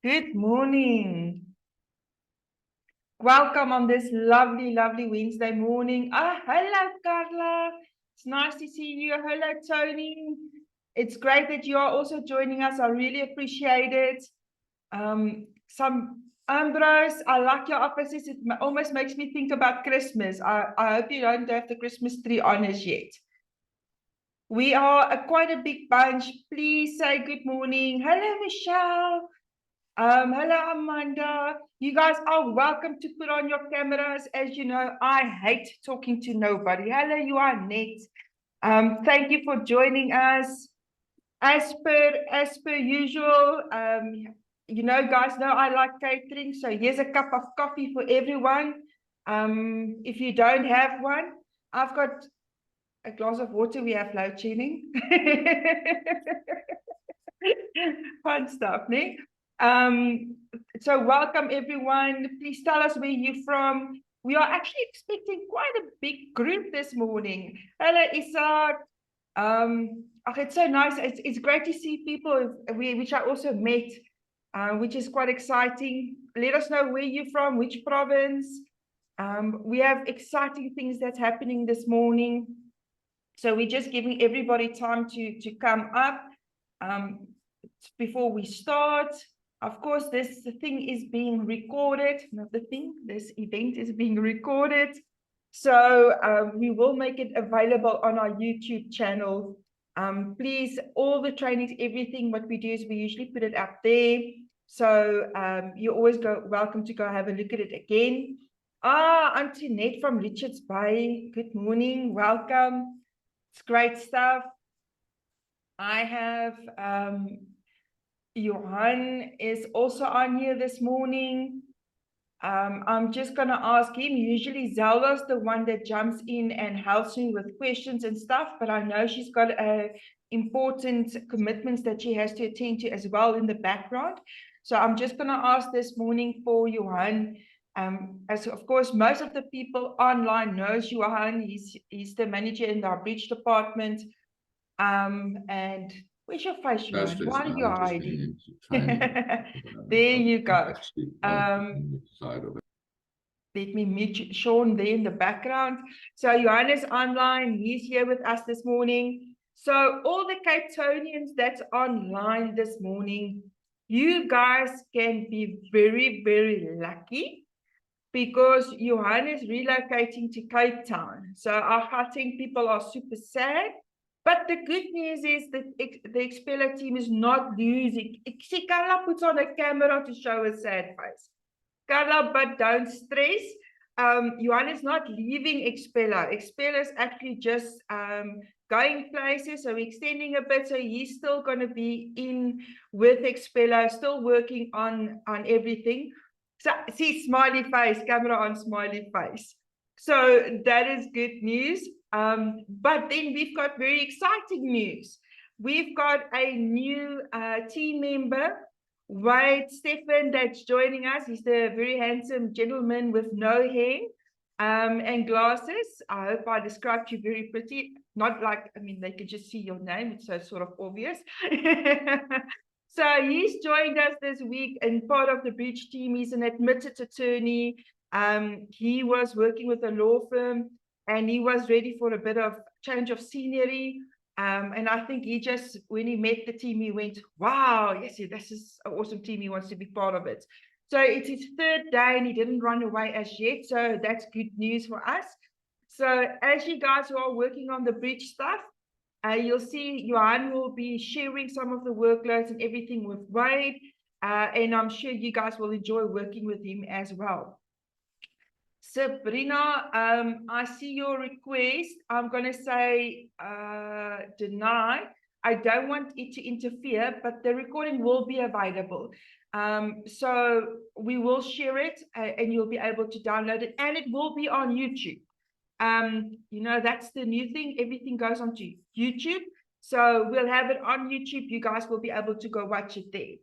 Good morning. Welcome on this lovely, lovely Wednesday morning. Hello, Carla. It's nice to see you. Hello, Tony. It's great that you are also joining us. I really appreciate it. Some Ambrose, I like your offices. It almost makes me think about Christmas. I hope you don't have the Christmas tree on as yet. We are quite a big bunch. Please say good morning. Hello, Michelle. Hello, Amanda. You guys are welcome to put on your cameras. As you know, I hate talking to nobody. Hello, you are Nate. Thank you for joining us. As per usual, guys know I like catering, so here's a cup of coffee for everyone. If you don't have one, I've got a glass of water. We have load shedding. Fun stuff, Nick. So welcome everyone. Please tell us where you're from. We are actually expecting quite a big group this morning. Hello, Isak. It's so nice. It's great to see people which I also met, which is quite exciting. Let us know where you're from, which province. We have exciting things that's happening this morning. So we're just giving everybody time to come up. Before we start, of course, this thing is being recorded. Not the thing, this event is being recorded. So we will make it available on our YouTube channel. Please, all the trainings, everything, what we do is we usually put it up there. So you're always welcome to go have a look at it again. Antoinette from Richards Bay. Good morning, welcome. It's great stuff. I have Johan is also on here this morning. I'm just going to ask him. Usually Zelda's the one that jumps in and helps me with questions and stuff, but I know she's got important commitments that she has to attend to as well in the background. So I'm just going to ask this morning for Johan. As of course, most of the people online knows Johan. He's the manager in our bridge department. And where's your face, Johan? Why are you hiding? There you go. Let me meet Sean there in the background. So Johan is online. He's here with us this morning. So all the Cape Townians that's online this morning, you guys can be very, very lucky because Johan is relocating to Cape Town. So our Gauteng people are super sad. But the good news is that the Expeller team is not losing. See, Carla puts on a camera to show a sad face. Carla, but don't stress. Johan is not leaving Expeller. Expeller is actually just going places, so extending a bit. So he's still going to be in with Expeller, still working on everything. So see, smiley face, camera on, smiley face. So that is good news. But then we've got very exciting news. We've got a new team member, Wade Stefan, that's joining us. He's the very handsome gentleman with no hair and glasses. I hope I described you very pretty. Not like, I mean, they can just see your name. It's so sort of obvious. So he's joined us this week and part of the bridge team. He's an admitted attorney. He was working with a law firm and he was ready for a bit of change of scenery. And I think he just, when he met the team, he went, wow, yes, this is an awesome team. He wants to be part of it. So it's his third day and he didn't run away as yet. So that's good news for us. So as you guys who are working on the bridge stuff, you'll see Johan will be sharing some of the workloads and everything with Wade. And I'm sure you guys will enjoy working with him as well. Sabrina, I see your request. I'm going to say deny. I don't want it to interfere, but the recording will be available. So we will share it and you'll be able to download it, and it will be on YouTube. That's the new thing. Everything goes onto YouTube. So we'll have it on YouTube. You guys will be able to go watch it there.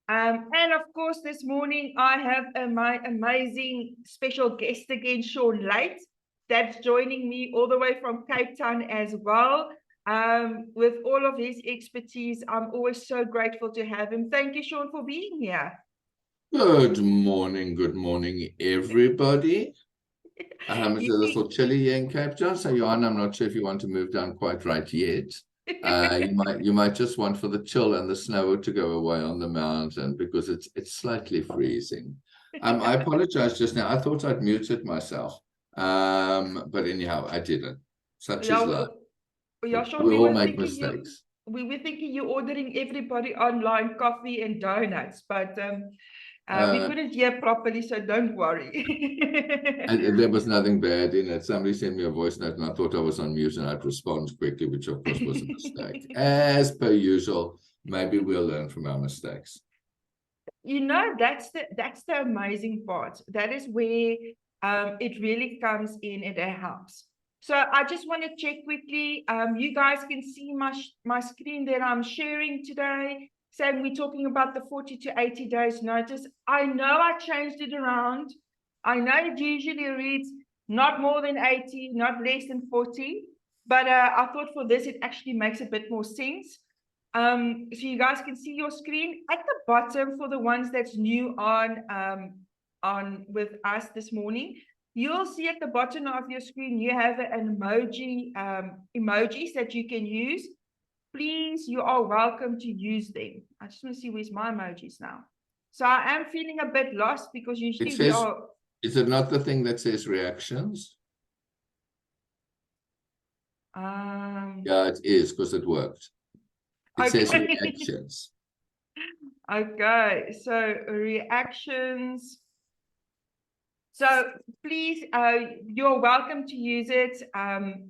And of course, this morning I have my amazing special guest again, Sean Late, that's joining me all the way from Cape Town as well. With all of his expertise, I'm always so grateful to have him. Thank you, Sean, for being here. Good morning, everybody. It's a little chilly here in Cape Town, so Johan, I'm not sure if you want to move down quite right yet. You might just want for the chill and the snow to go away on the mountain because it's slightly freezing. I apologize just now. I thought I'd muted myself. But anyhow, I didn't. Such is life. Yeah, Sean, We all make mistakes. we were thinking you're ordering everybody online coffee and donuts, but we couldn't hear properly, so don't worry. There was nothing bad in it. Somebody sent me a voice note and I thought I was on mute and I'd respond quickly, which of course was a mistake. As per usual, maybe we'll learn from our mistakes. You know, that's the amazing part. That is where it really comes in and it helps. So I just want to check quickly. You guys can see my screen that I'm sharing today. Saying we're talking about the 40 to 80 days notice. I know I changed it around. I know it usually reads not more than 80, not less than 40. But I thought for this, it actually makes a bit more sense. So you guys can see your screen at the bottom for the ones that's new on with us this morning. You'll see at the bottom of your screen, you have an emoji, emojis that you can use. Please, you are welcome to use them. I just want to see where's my emojis now. So I am feeling a bit lost because usually we are. Is it not the thing that says reactions? Yeah, it is because it worked. It says reactions. Okay, so reactions. So please, you're welcome to use it.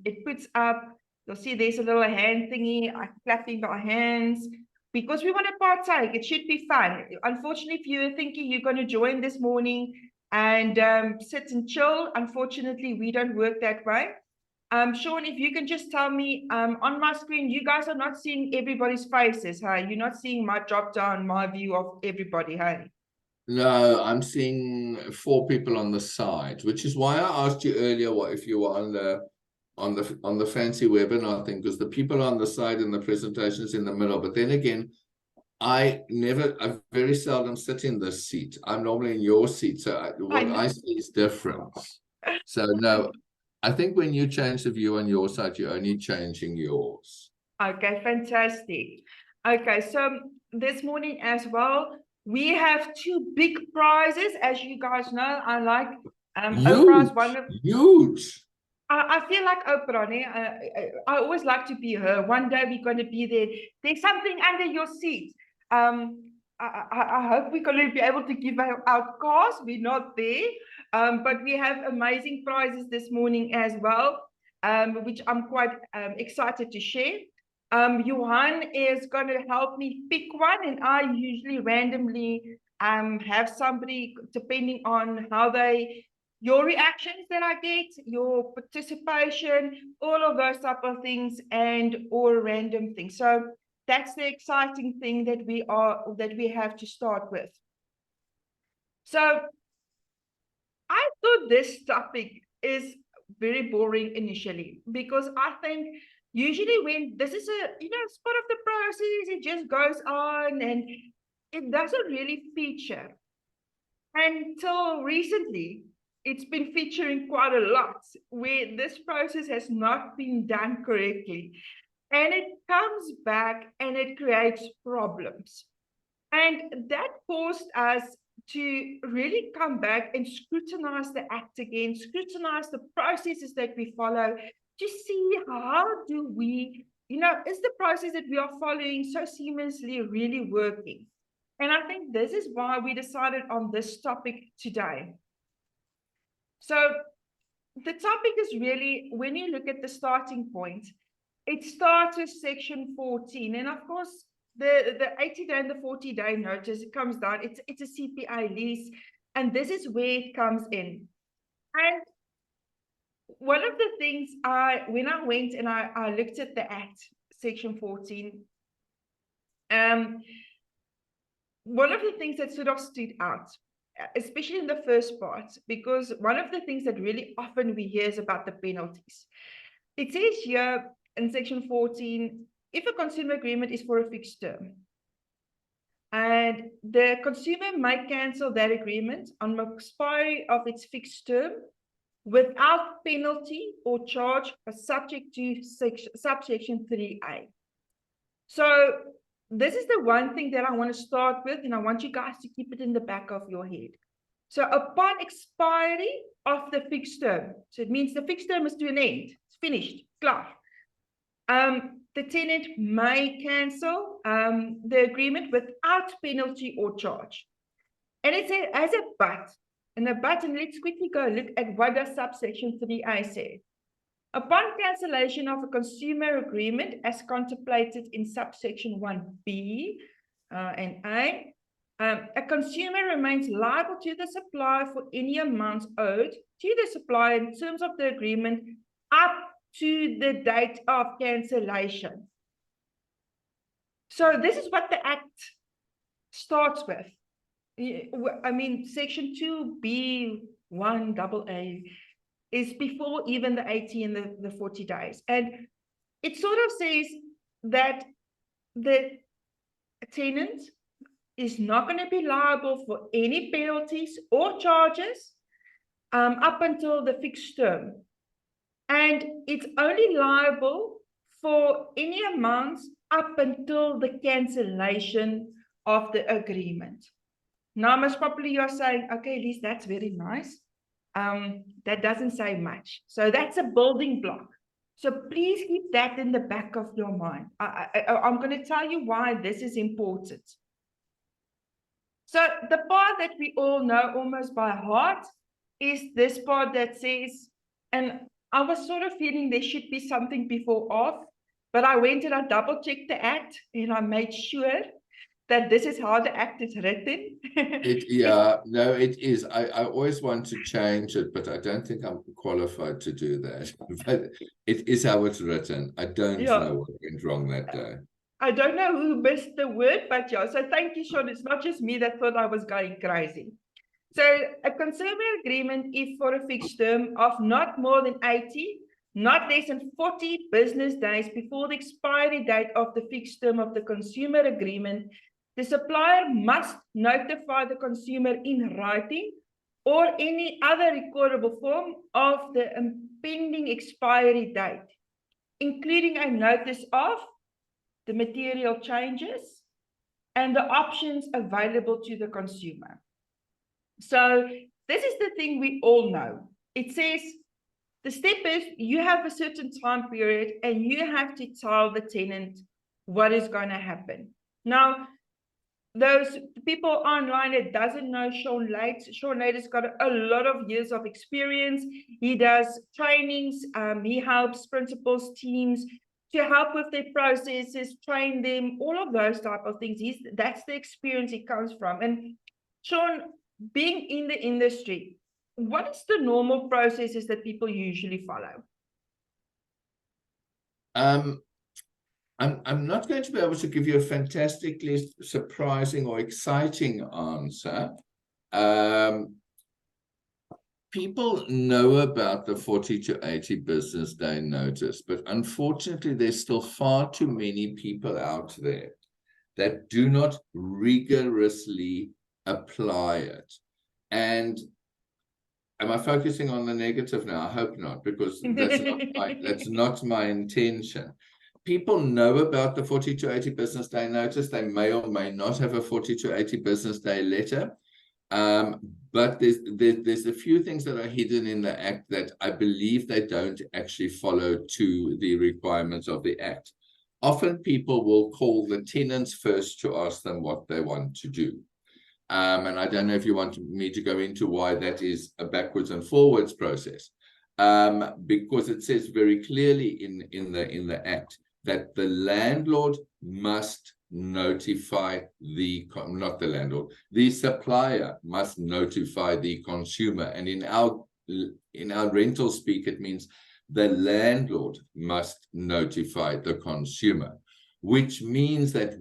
It puts up, you'll see there's a little hand thingy, clapping our hands, because we want to partake. It should be fun. Unfortunately, if you're thinking you're going to join this morning and sit and chill, unfortunately, we don't work that way. Sean, if you can just tell me, on my screen, you guys are not seeing everybody's faces, hey? You're not seeing my drop down, my view of everybody, hey? No, I'm seeing 4 people on the side, which is why I asked you earlier what if you were on the fancy webinar thing, because the people on the side in the presentation is in the middle. But then again, I very seldom sit in this seat. I'm normally in your seat, so what I see is different. So no, I think when you change the view on your side, you're only changing yours. Okay, fantastic. Okay, so this morning as well, we have 2 big prizes. As you guys know, I like Oprah's one of huge. I feel like Oprah. I always like to be her. One day we're going to be there. There's something under your seat. I hope we're going to be able to give out cars. We're not there. But we have amazing prizes this morning as well, which I'm quite excited to share. Johan is going to help me pick one, and I usually randomly have somebody, depending on how your reactions that I get, your participation, all of those type of things, and or random things. So that's the exciting thing that we have to start with. So I thought this topic is very boring initially, because I think usually when this is it's part of the process, it just goes on and it doesn't really feature. Until recently, it's been featuring quite a lot where this process has not been done correctly. And it comes back and it creates problems. And that caused us to really come back and scrutinize the act again, scrutinize the processes that we follow to see how do we, is the process that we are following so seamlessly really working? And I think this is why we decided on this topic today. So the topic is really, when you look at the starting point, it starts with section 14. And of course, the 80-day and the 40-day notice, it comes down, it's a CPA lease. And this is where it comes in. And one of the things when I went and I looked at the act, section 14, one of the things that sort of stood out, especially in the first part, because one of the things that really often we hear is about the penalties. It says here in section 14, if a consumer agreement is for a fixed term, And the consumer may cancel that agreement on the expiry of its fixed term without penalty or charge, but subject to subsection 3A. So this is the one thing that I want to start with, and I want you guys to keep it in the back of your head. So upon expiry of the fixed term, so it means the fixed term is to an end, it's finished, klar. The tenant may cancel the agreement without penalty or charge. And it says as a but, and let's quickly go look at what does subsection 3A say. Upon cancellation of a consumer agreement as contemplated in subsection 1B and A, a consumer remains liable to the supplier for any amounts owed to the supplier in terms of the agreement up to the date of cancellation. So this is what the Act starts with. I mean, section 2B1AA is before even the 80 and the 40 days. And it sort of says that the tenant is not going to be liable for any penalties or charges up until the fixed term. And it's only liable for any amounts up until the cancellation of the agreement. Now, most probably you're saying, okay, Elise, that's very nice. That doesn't say much. So that's a building block. So please keep that in the back of your mind. I'm going to tell you why this is important. So the part that we all know almost by heart is this part that says, and I was sort of feeling there should be something before off, but I went and I double checked the Act and I made sure that this is how the Act is written. No, it is. I always want to change it, but I don't think I'm qualified to do that. But it is how it's written. I don't know what went wrong that day. I don't know who missed the word, but yeah, so thank you, Sean. It's not just me that thought I was going crazy. So a consumer agreement is for a fixed term of not more than 80, not less than 40 business days before the expiry date of the fixed term of the consumer agreement. The supplier must notify the consumer in writing or any other recordable form of the impending expiry date, including a notice of the material changes and the options available to the consumer. So this is the thing we all know. It says the step is you have a certain time period and you have to tell the tenant what is going to happen. Now, those people online that doesn't know Sean Late has got a lot of years of experience. He does trainings. He helps principals, teams to help with their processes, train them, all of those type of things. That's the experience he comes from. And Sean, being in the industry, what is the normal processes that people usually follow? I'm not going to be able to give you a fantastically surprising or exciting answer. People know about the 40 to 80 business day notice, but unfortunately, there's still far too many people out there that do not rigorously apply it. And am I focusing on the negative now? I hope not, because that's not my intention. People know about the 40 to 80 business day notice. They may or may not have a 40 to 80 business day letter. But there's a few things that are hidden in the Act that I believe they don't actually follow to the requirements of the Act. Often people will call the tenants first to ask them what they want to do. And I don't know if you want me to go into why that is a backwards and forwards process, because it says very clearly in the Act that the landlord must notify the supplier must notify the consumer. And in our rental speak, it means the landlord must notify the consumer, which means that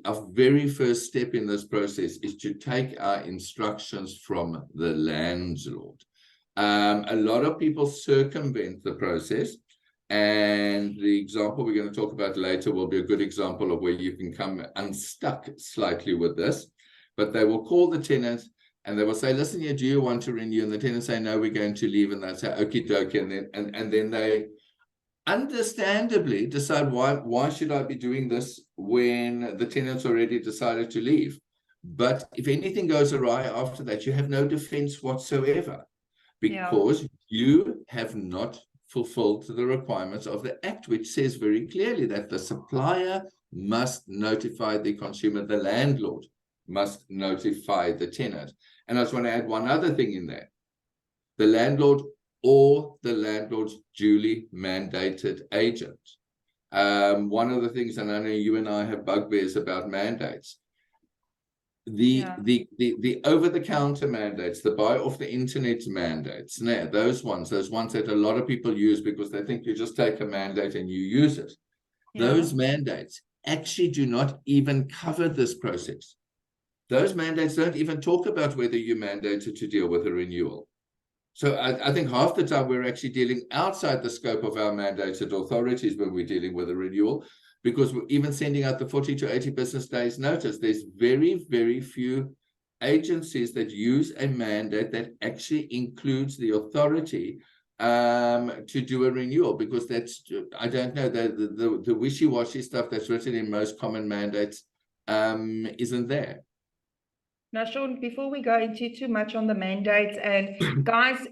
our very first step in this process is to take our instructions from the landlord. A lot of people circumvent the process And the example we're going to talk about later will be a good example of where you can come unstuck slightly with this. But they will call the tenant and they will say, listen here, do you want to renew? And the tenant say, no, we're going to leave. And they say, okie dokie. And then they understandably decide, why should I be doing this when the tenant's already decided to leave? But if anything goes awry after that, you have no defense whatsoever, because you have not fulfilled the requirements of the Act, which says very clearly that the supplier must notify the consumer, the landlord must notify the tenant. And I just want to add one other thing in there. The landlord or the landlord's duly mandated agent. One of the things, and I know you and I have bugbears about mandates, the over-the-counter mandates, the buy off the internet mandates, those ones that a lot of people use because they think you just take a mandate and you use it. Those mandates actually do not even cover this process. Those mandates don't even talk about whether you're mandated to deal with a renewal. So I think half the time we're actually dealing outside the scope of our mandated authorities when we're dealing with a renewal, because we're even sending out the 40 to 80 business days notice. There's very, very few agencies that use a mandate that actually includes the authority to do a renewal, because that's, I don't know, the wishy-washy stuff that's written in most common mandates isn't there. Now, Sean, before we go into too much on the mandates, and guys,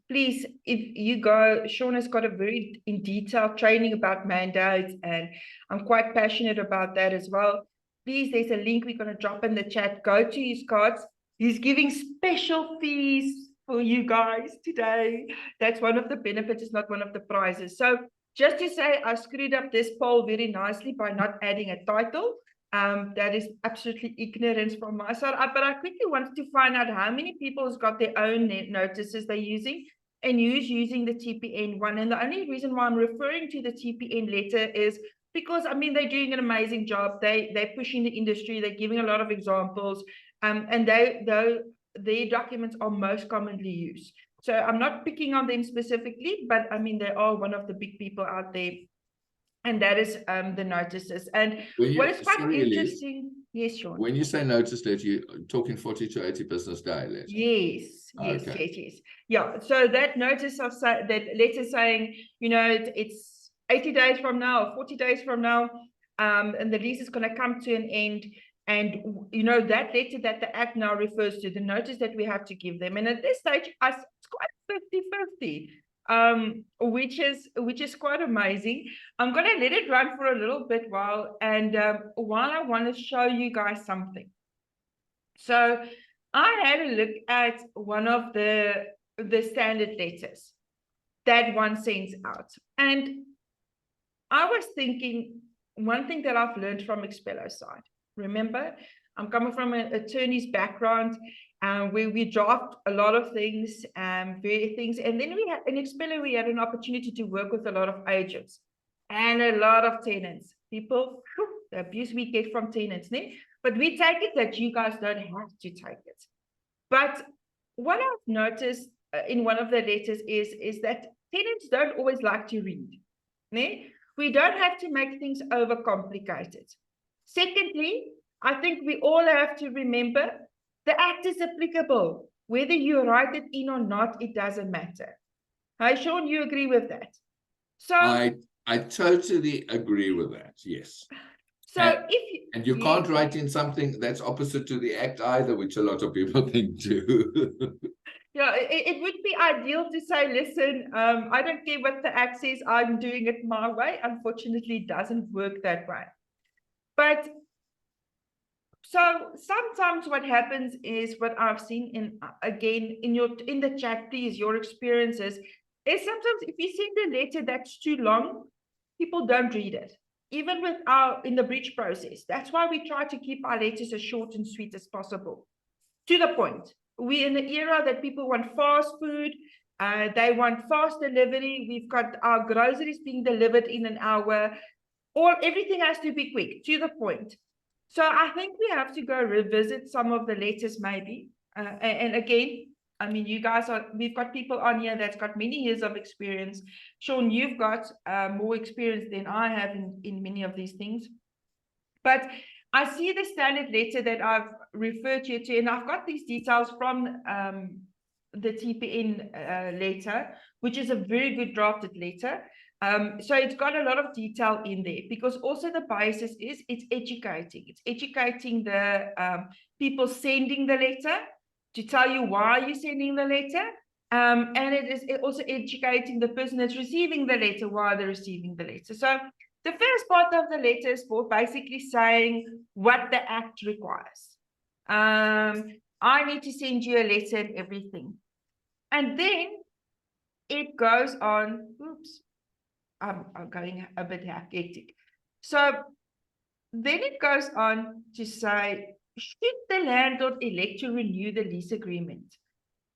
please, if you go, Sean has got a very in detail training about mandates, and I'm quite passionate about that as well. Please, there's a link we're going to drop in the chat. Go to his cards. He's giving special fees for you guys today. That's one of the benefits, it's not one of the prizes. So just to say, I screwed up this poll very nicely by not adding a title. That is absolutely ignorance from my side. But I quickly wanted to find out how many people has got their own notices they're using and who's using the TPN one. And the only reason why I'm referring to the TPN letter is because, I mean, they're doing an amazing job. They're pushing the industry. They're giving a lot of examples. And their documents are most commonly used. So I'm not picking on them specifically, but I mean, they are one of the big people out there. And that is the notices. And what is quite interesting, yes, Sean. When you say notice letter, you're talking 40 to 80 business day letter. Yes, yes. Yeah. So that notice of that letter saying, you know, it's 80 days from now, or 40 days from now, and the lease is going to come to an end. And, you know, that letter that the Act now refers to, the notice that we have to give them. And at this stage, it's quite 50-50. Which is quite amazing. I'm going to let it run for a little bit while I want to show you guys something. So I had a look at one of the standard letters that one sends out, and I was thinking one thing that I've learned from Expello's side. Remember, I'm coming from an attorney's background, where we draft a lot of things, various things. And then we had in Expello, we had an opportunity to work with a lot of agents and a lot of tenants. People, the abuse we get from tenants, but we take it that you guys don't have to take it. But what I've noticed in one of the letters is that tenants don't always like to read. We don't have to make things overcomplicated. Secondly, I think we all have to remember the Act is applicable. Whether you write it in or not, it doesn't matter. Hi, Sean, you agree with that? So I totally agree with that, yes. So you can't write in something that's opposite to the Act either, which a lot of people think do. Yeah, it would be ideal to say, listen, I don't care what the Act says, I'm doing it my way. Unfortunately, it doesn't work that way. But so sometimes what happens is, what I've seen in the chat, please, your experiences, is sometimes if you send a letter that's too long, people don't read it. Even with in the breach process. That's why we try to keep our letters as short and sweet as possible. To the point. We're in an era that people want fast food. They want fast delivery. We've got our groceries being delivered in an hour. Everything has to be quick, to the point. So I think we have to go revisit some of the letters maybe. And again, I mean, we've got people on here that's got many years of experience. Sean, you've got more experience than I have in many of these things. But I see the standard letter that I've referred you to, and I've got these details from the TPN letter, which is a very good drafted letter. So it's got a lot of detail in there, because also the basis is it's educating. It's educating the people sending the letter to tell you why you're sending the letter. And it is also educating the person that's receiving the letter why they're receiving the letter. So the first part of the letter is for basically saying what the act requires. I need to send you a letter and everything. And then it goes on, oops, I'm going a bit hectic. So then it goes on to say, should the landlord elect to renew the lease agreement,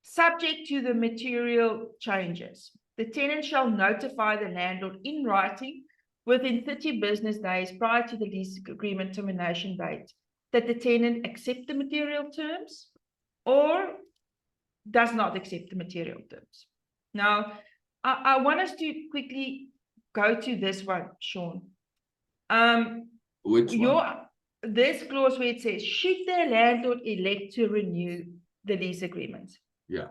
subject to the material changes, the tenant shall notify the landlord in writing within 30 business days prior to the lease agreement termination date that the tenant accept the material terms or does not accept the material terms. Now, I want us to quickly go to this one, Sean. Which one? This clause where it says, should the landlord elect to renew the lease agreement? Yeah.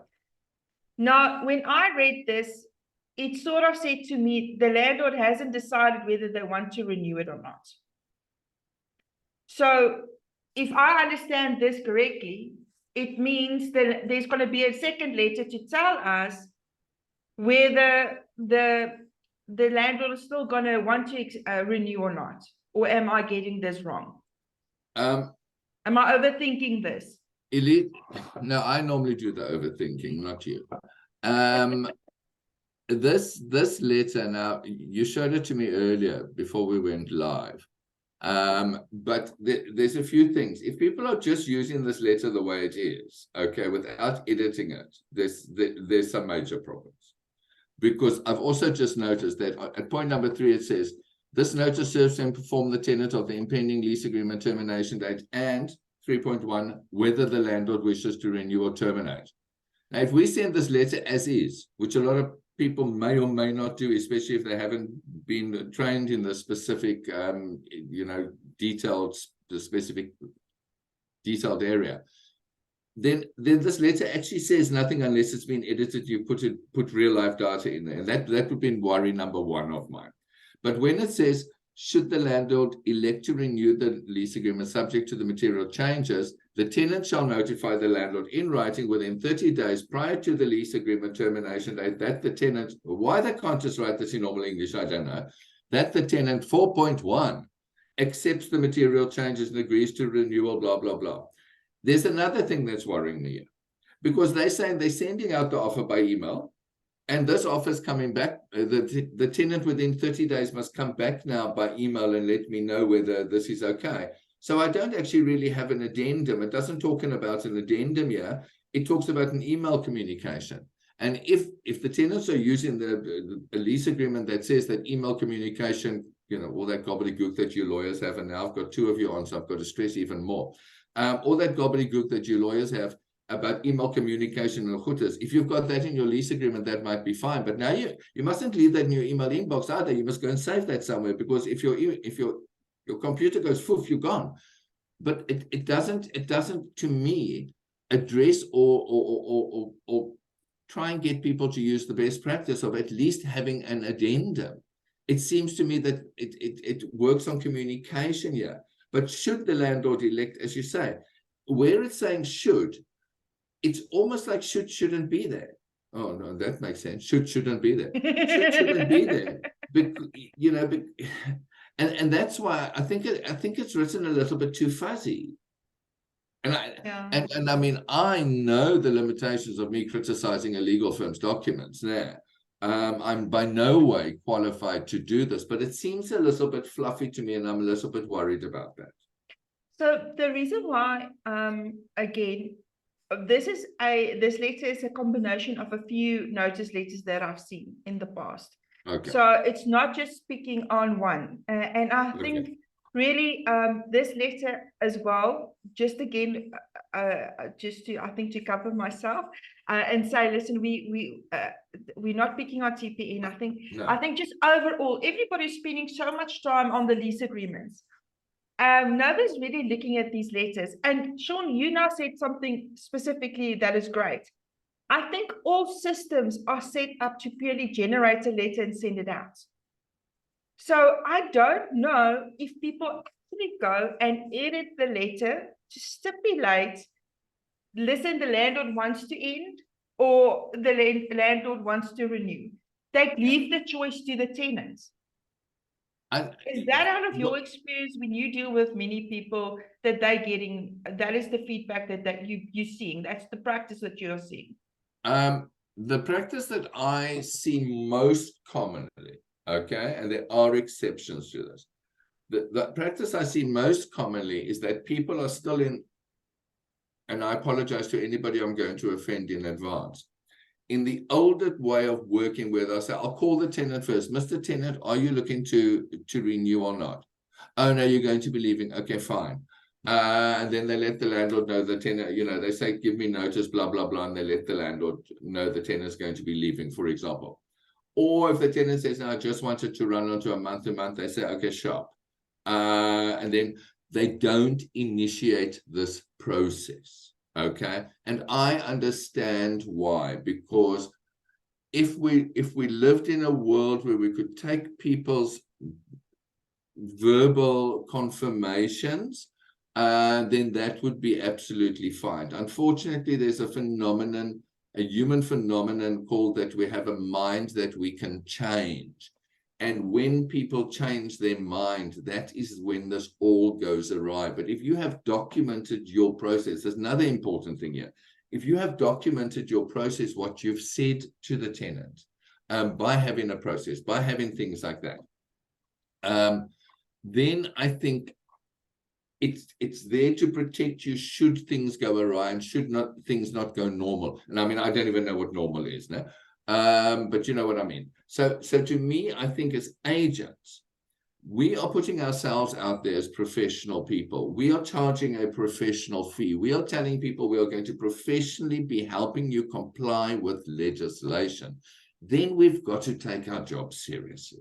Now, when I read this, it sort of said to me, the landlord hasn't decided whether they want to renew it or not. So if I understand this correctly, it means that there's going to be a second letter to tell us whether the landlord is still going to want to renew or not. Or am I getting this wrong? Am I overthinking this? Elite. No, I normally do the overthinking, not you. This letter, now you showed it to me earlier before we went live. But there's a few things. If people are just using this letter the way it is, okay, without editing it, there's some major problems. Because I've also just noticed that at point number 3, it says, this notice serves to inform the tenant of the impending lease agreement termination date, and 3.1, whether the landlord wishes to renew or terminate. Now, if we send this letter as is, which a lot of people may or may not do, especially if they haven't been trained in the specific, detailed area, then this letter actually says nothing unless it's been edited. You put real life data in there, and that would be worry number 1 of mine. But when it says, should the landlord elect to renew the lease agreement subject to the material changes, the tenant shall notify the landlord in writing within 30 days prior to the lease agreement termination date that the tenant, why they can't just write this in normal English, I don't know, that the tenant, 4.1, accepts the material changes and agrees to renewal, blah, blah, blah. There's another thing that's worrying me here, because they're saying they're sending out the offer by email, and this offer is coming back. The tenant within 30 days must come back now by email and let me know whether this is okay. So I don't actually really have an addendum. It doesn't talk about an addendum here. It talks about an email communication. And if the tenants are using the lease agreement that says that email communication, all that gobbledygook that you lawyers have, and now I've got 2 of you on, so I've got to stress even more. All that gobbledygook that you lawyers have about email communication and chutas, if you've got that in your lease agreement, that might be fine. But now you mustn't leave that in your email inbox either. You must go and save that somewhere, because if your computer goes poof, you're gone. But it doesn't to me address or try and get people to use the best practice of at least having an addendum. It seems to me that it works on communication here. But should the landlord elect, as you say, where it's saying should, it's almost like shouldn't be there. Oh, no, that makes sense. Shouldn't be there. Shouldn't be there. But, and that's why I think it's written a little bit too fuzzy. And I mean, I know the limitations of me criticizing a legal firm's documents now. I'm by no way qualified to do this, but it seems a little bit fluffy to me, and I'm a little bit worried about that. So the reason why, again, this letter is a combination of a few notice letters that I've seen in the past. Okay. So it's not just speaking on one. And I think really, this letter as well, just again, just to, I think, to cover myself, and say, listen, we're not picking on CPA. And I think just overall, everybody's spending so much time on the lease agreements. Nobody's really looking at these letters. And Sean, you now said something specifically that is great. I think all systems are set up to purely generate a letter and send it out. So I don't know if people actually go and edit the letter to stipulate, listen, the landlord wants to end, or the landlord wants to renew. They leave the choice to the tenants. Is that out of your experience when you deal with many people that they're getting, that is the feedback that you're seeing? That's the practice that you're seeing? The practice that I see most commonly, okay, and there are exceptions to this. The practice I see most commonly is that people are still in, and I apologize to anybody I'm going to offend in advance, in the older way of working where they'll say, I'll call the tenant first. Mr. Tenant, are you looking to renew or not? Oh, no, you're going to be leaving. Okay, fine. And then they let the landlord know the tenant, they say, give me notice, blah, blah, blah. And they let the landlord know the tenant is going to be leaving, for example. Or if the tenant says, no, I just wanted to run onto a month-to-month, they say, okay, sharp. And then they don't initiate this process. Okay, and I understand why, because if we lived in a world where we could take people's verbal confirmations, then that would be absolutely fine. Unfortunately, there's a human phenomenon called that we have a mind that we can change. And when people change their mind, that is when this all goes awry. But if you have documented your process, there's another important thing here. If you have documented your process, what you've said to the tenant, by having a process, by having things like that, then I think it's there to protect you should things go awry and should things not go normal. And I mean, I don't even know what normal is now. But you know what I mean. So to me, I think as agents, we are putting ourselves out there as professional people. We are charging a professional fee. We are telling people we are going to professionally be helping you comply with legislation. Then we've got to take our job seriously.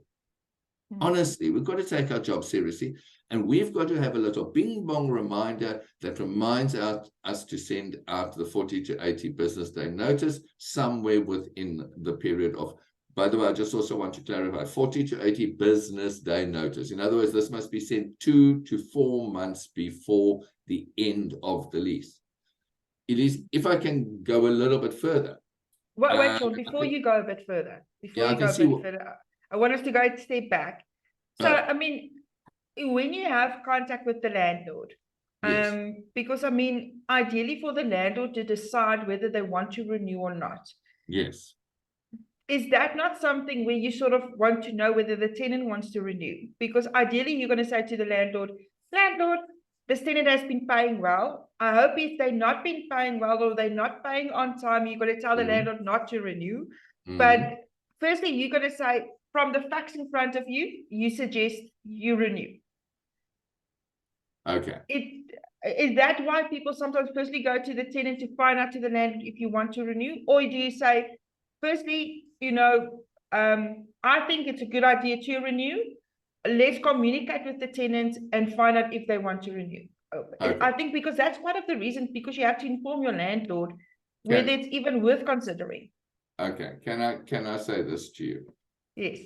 Honestly, we've got to take our job seriously, and we've got to have a little bing bong reminder that reminds us to send out the 40 to 80 business day notice somewhere within the period of, by the way, I just also want to clarify, 40 to 80 business day notice. In other words, this must be sent 2 to 4 months before the end of the lease. Elise, if I can go a little bit further. Wait, Sean, before you go a bit further, I want us to go a step back. So, I mean, when you have contact with the landlord, yes. because, I mean, ideally for the landlord to decide whether they want to renew or not. Yes. Is that not something where you sort of want to know whether the tenant wants to renew? Because ideally, you're going to say to the landlord, this tenant has been paying well. I hope if they're not been paying well or they're not paying on time, you're going to tell the landlord not to renew. But firstly, you're going to say, from the facts in front of you, you suggest you renew. Okay. Is that why people sometimes firstly go to the tenant to find out to the landlord if you want to renew? Or do you say, firstly, I think it's a good idea to renew. Let's communicate with the tenant and find out if they want to renew. Okay. I think because that's one of the reasons, because you have to inform your landlord whether it's even worth considering. Okay. Can I say this to you? Yes.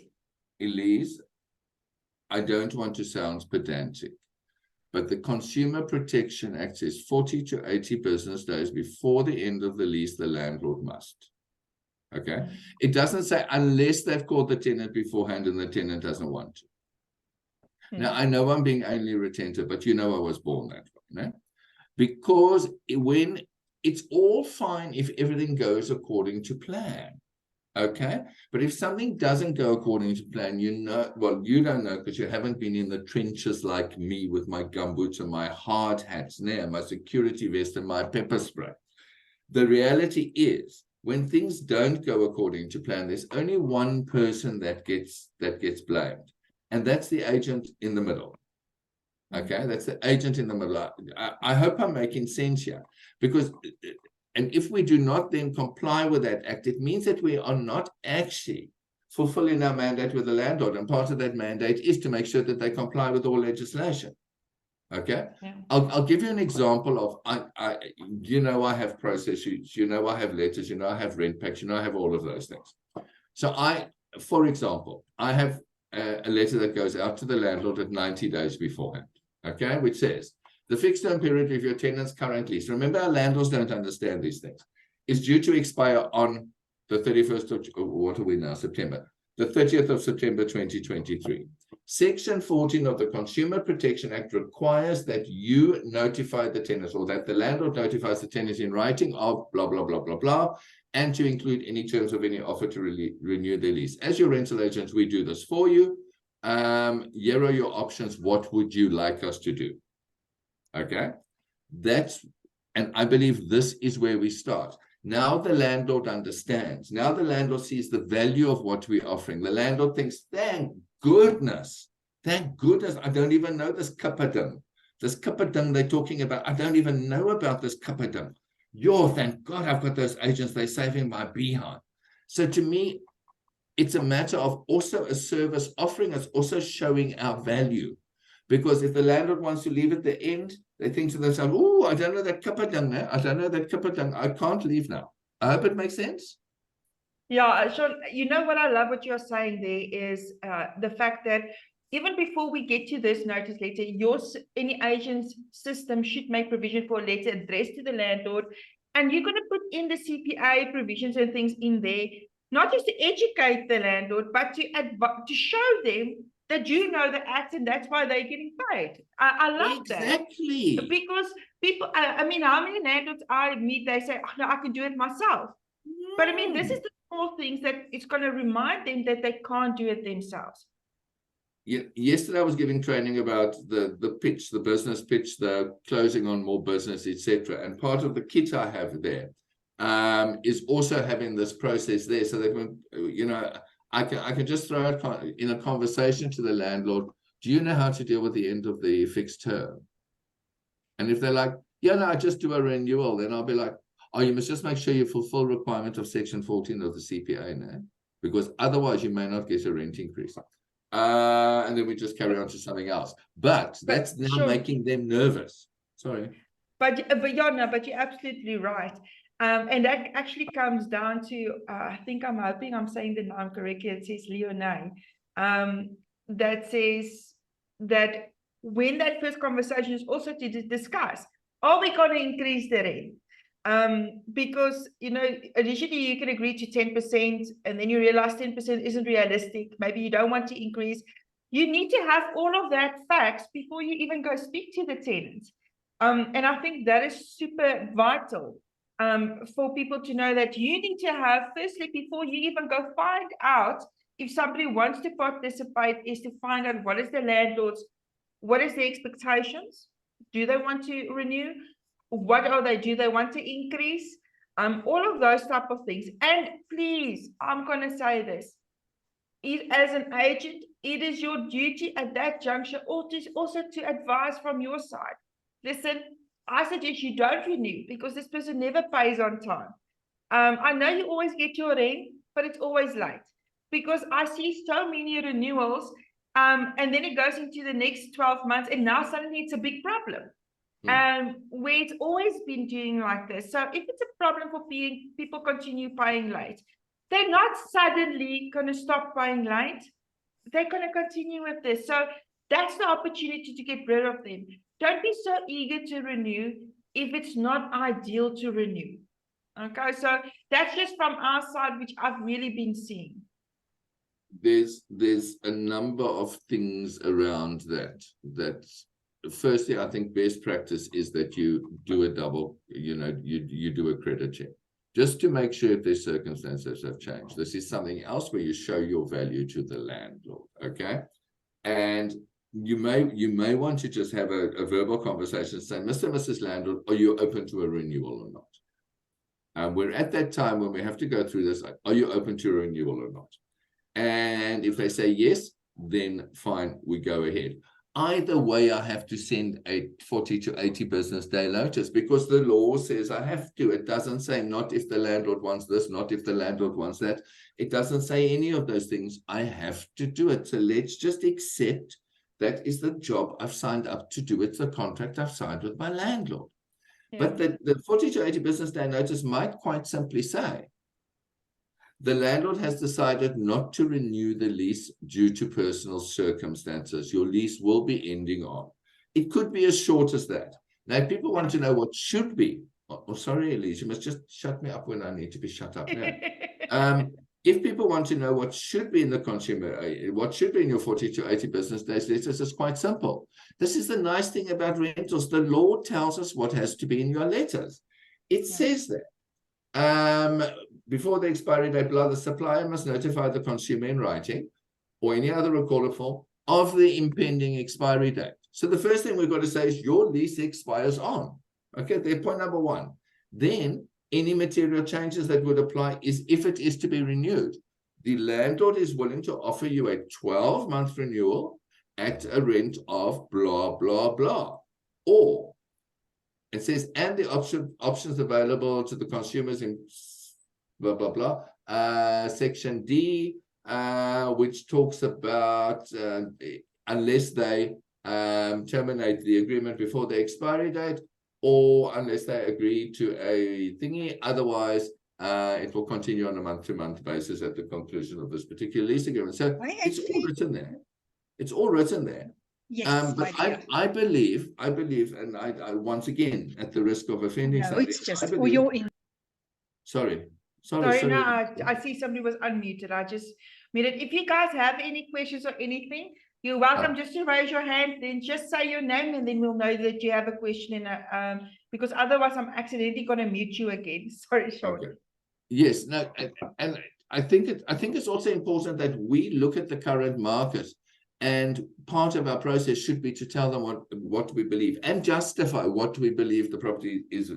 Elise, I don't want to sound pedantic, but the Consumer Protection Act says 40 to 80 business days before the end of the lease, the landlord must. Okay. It doesn't say unless they've called the tenant beforehand and the tenant doesn't want to. Now, I know I'm being only retentive, but I was born that way, because when it's all fine if everything goes according to plan. Okay, but if something doesn't go according to plan, you don't know because you haven't been in the trenches like me with my gumboots and my hard hats there, my security vest and my pepper spray. The reality is, when things don't go according to plan, there's only one person that gets blamed, and that's the agent in the middle. Okay, that's the agent in the middle. I hope I'm making sense here, because, and if we do not then comply with that act, it means that we are not actually fulfilling our mandate with the landlord. And part of that mandate is to make sure that they comply with all legislation. Okay, Yeah. I'll give you an example of, you know, I have process sheets, you know, I have letters, you know, I have rent packs, you know, I have all of those things. So for example, I have a letter that goes out to the landlord at 90 days beforehand, okay, which says, the fixed term period of your tenant's current lease, remember, our landlords don't understand these things, is due to expire on the 31st of, what are we now, September, the 30th of September 2023. Section 14 of the Consumer Protection Act requires that you notify the tenant, or that the landlord notifies the tenant in writing of blah, blah, blah, blah, blah, and to include any terms of any offer to renew their lease. As your rental agents, we do this for you. Here are your options. What would you like us to do? Okay, and I believe this is where we start. Now the landlord understands. Now the landlord sees the value of what we're offering. The landlord thinks, thank goodness, I don't even know this kippading. This kippading they're talking about, I don't even know about this kippading. Thank God I've got those agents, they're saving my behind. So to me, it's a matter of also a service offering, it's also showing our value. Because if the landlord wants to leave at the end, they think to themselves, oh, I don't know that kippading, I don't know that kippading, I can't leave now. I hope it makes sense. Yeah, Sean, you know what I love what you're saying there is the fact that even before we get to this notice letter, any agent's system should make provision for a letter addressed to the landlord. And you're going to put in the CPA provisions and things in there, not just to educate the landlord, but to show them that you know the act and that's why they're getting paid. I love exactly. That. Because people, I mean, how many landlords I meet, they say, oh, no, I can do it myself. But I mean, this is the small things that it's going to remind them that they can't do it themselves. Yeah, yesterday I was giving training about the pitch, the business pitch, the closing on more business, etc. And part of the kit I have there is also having this process there, so that when, you know, I can just throw out in a conversation to the landlord, do you know how to deal with the end of the fixed term? And if they're like, yeah, no, I just do a renewal, then I'll be like, oh, you must just make sure you fulfill requirement of section 14 of the CPA now, because otherwise you may not get a rent increase. And then we just carry on to something else. But that's now sure. making them nervous. Sorry. But yeah, no, but you're absolutely right. And that actually comes down to, I'm hoping I'm saying the name correctly. It says Leonine. That says that when that first conversation is also to discuss, are we going to increase the rent? Because, you know, initially you can agree to 10% and then you realize 10% isn't realistic. Maybe you don't want to increase. You need to have all of that facts before you even go speak to the tenant. And I think that is super vital for people to know that you need to have, firstly, before you even go find out if somebody wants to participate, is to find out what is the landlord's, what is their expectations? Do they want to renew? What are they? Do they want to increase? All of those type of things. And please, I'm going to say this. As an agent, it is your duty at that juncture also to advise from your side. Listen, I suggest you don't renew because this person never pays on time. I know you always get your rent, but it's always late because I see so many renewals, and then it goes into the next 12 months, and now suddenly it's a big problem. Where it's always been doing like this. So if it's a problem for people continue paying late, they're not suddenly going to stop paying late. They're going to continue with this. So that's the opportunity to get rid of them. Don't be so eager to renew if it's not ideal to renew. Okay, so that's just from our side, which I've really been seeing. There's a number of things around that firstly, I think best practice is that you do a double, you do a credit check just to make sure if there's circumstances have changed. This is something else where you show your value to the landlord, okay? And you may want to just have a verbal conversation saying, Mr. and Mrs. Landlord, are you open to a renewal or not? We're at that time when we have to go through this, are you open to a renewal or not? And if they say yes, then fine, we go ahead. either way, I have to send a 40 to 80 business day notice because the law says I have to. It doesn't say not if the landlord wants this, not if the landlord wants that. It doesn't say any of those things. I have to do it. So let's just accept that is the job I've signed up to do. It's the contract I've signed with my landlord. Yeah. But the 40 to 80 business day notice might quite simply say, the landlord has decided not to renew the lease due to personal circumstances. Your lease will be ending on. It could be as short as that. Now, if people want to know what should be, sorry, Elise, you must just shut me up when I need to be shut up now. If people want to know what should be in the consumer, what should be in your 40 to 80 business days letters, it's quite simple. This is the nice thing about rentals. The law tells us what has to be in your letters. It says that. Before the expiry date, the supplier must notify the consumer in writing or any other recorded form of the impending expiry date. So the first thing we've got to say is your lease expires on. Okay, there's point number one. Then any material changes that would apply is if it is to be renewed. The landlord is willing to offer you a 12-month renewal at a rent of blah, blah, blah. Or it says, and the options available to the consumers in blah, blah, blah. Section D, which talks about unless they terminate the agreement before the expiry date or unless they agree to a thingy. Otherwise, it will continue on a month-to-month basis at the conclusion of this particular lease agreement. So it's all written there. It's all written there. Yes, but I believe, and I once again, at the risk of offending somebody, it's just for your in. Sorry. No, I see somebody was unmuted. I just made it. If you guys have any questions or anything, you're welcome just to raise your hand. Then just say your name, and then we'll know that you have a question. And because otherwise, I'm accidentally going to mute you again. Sorry, Sean. Okay. Yes, no, and I think it's also important that we look at the current market. And part of our process should be to tell them what we believe and justify what we believe the property is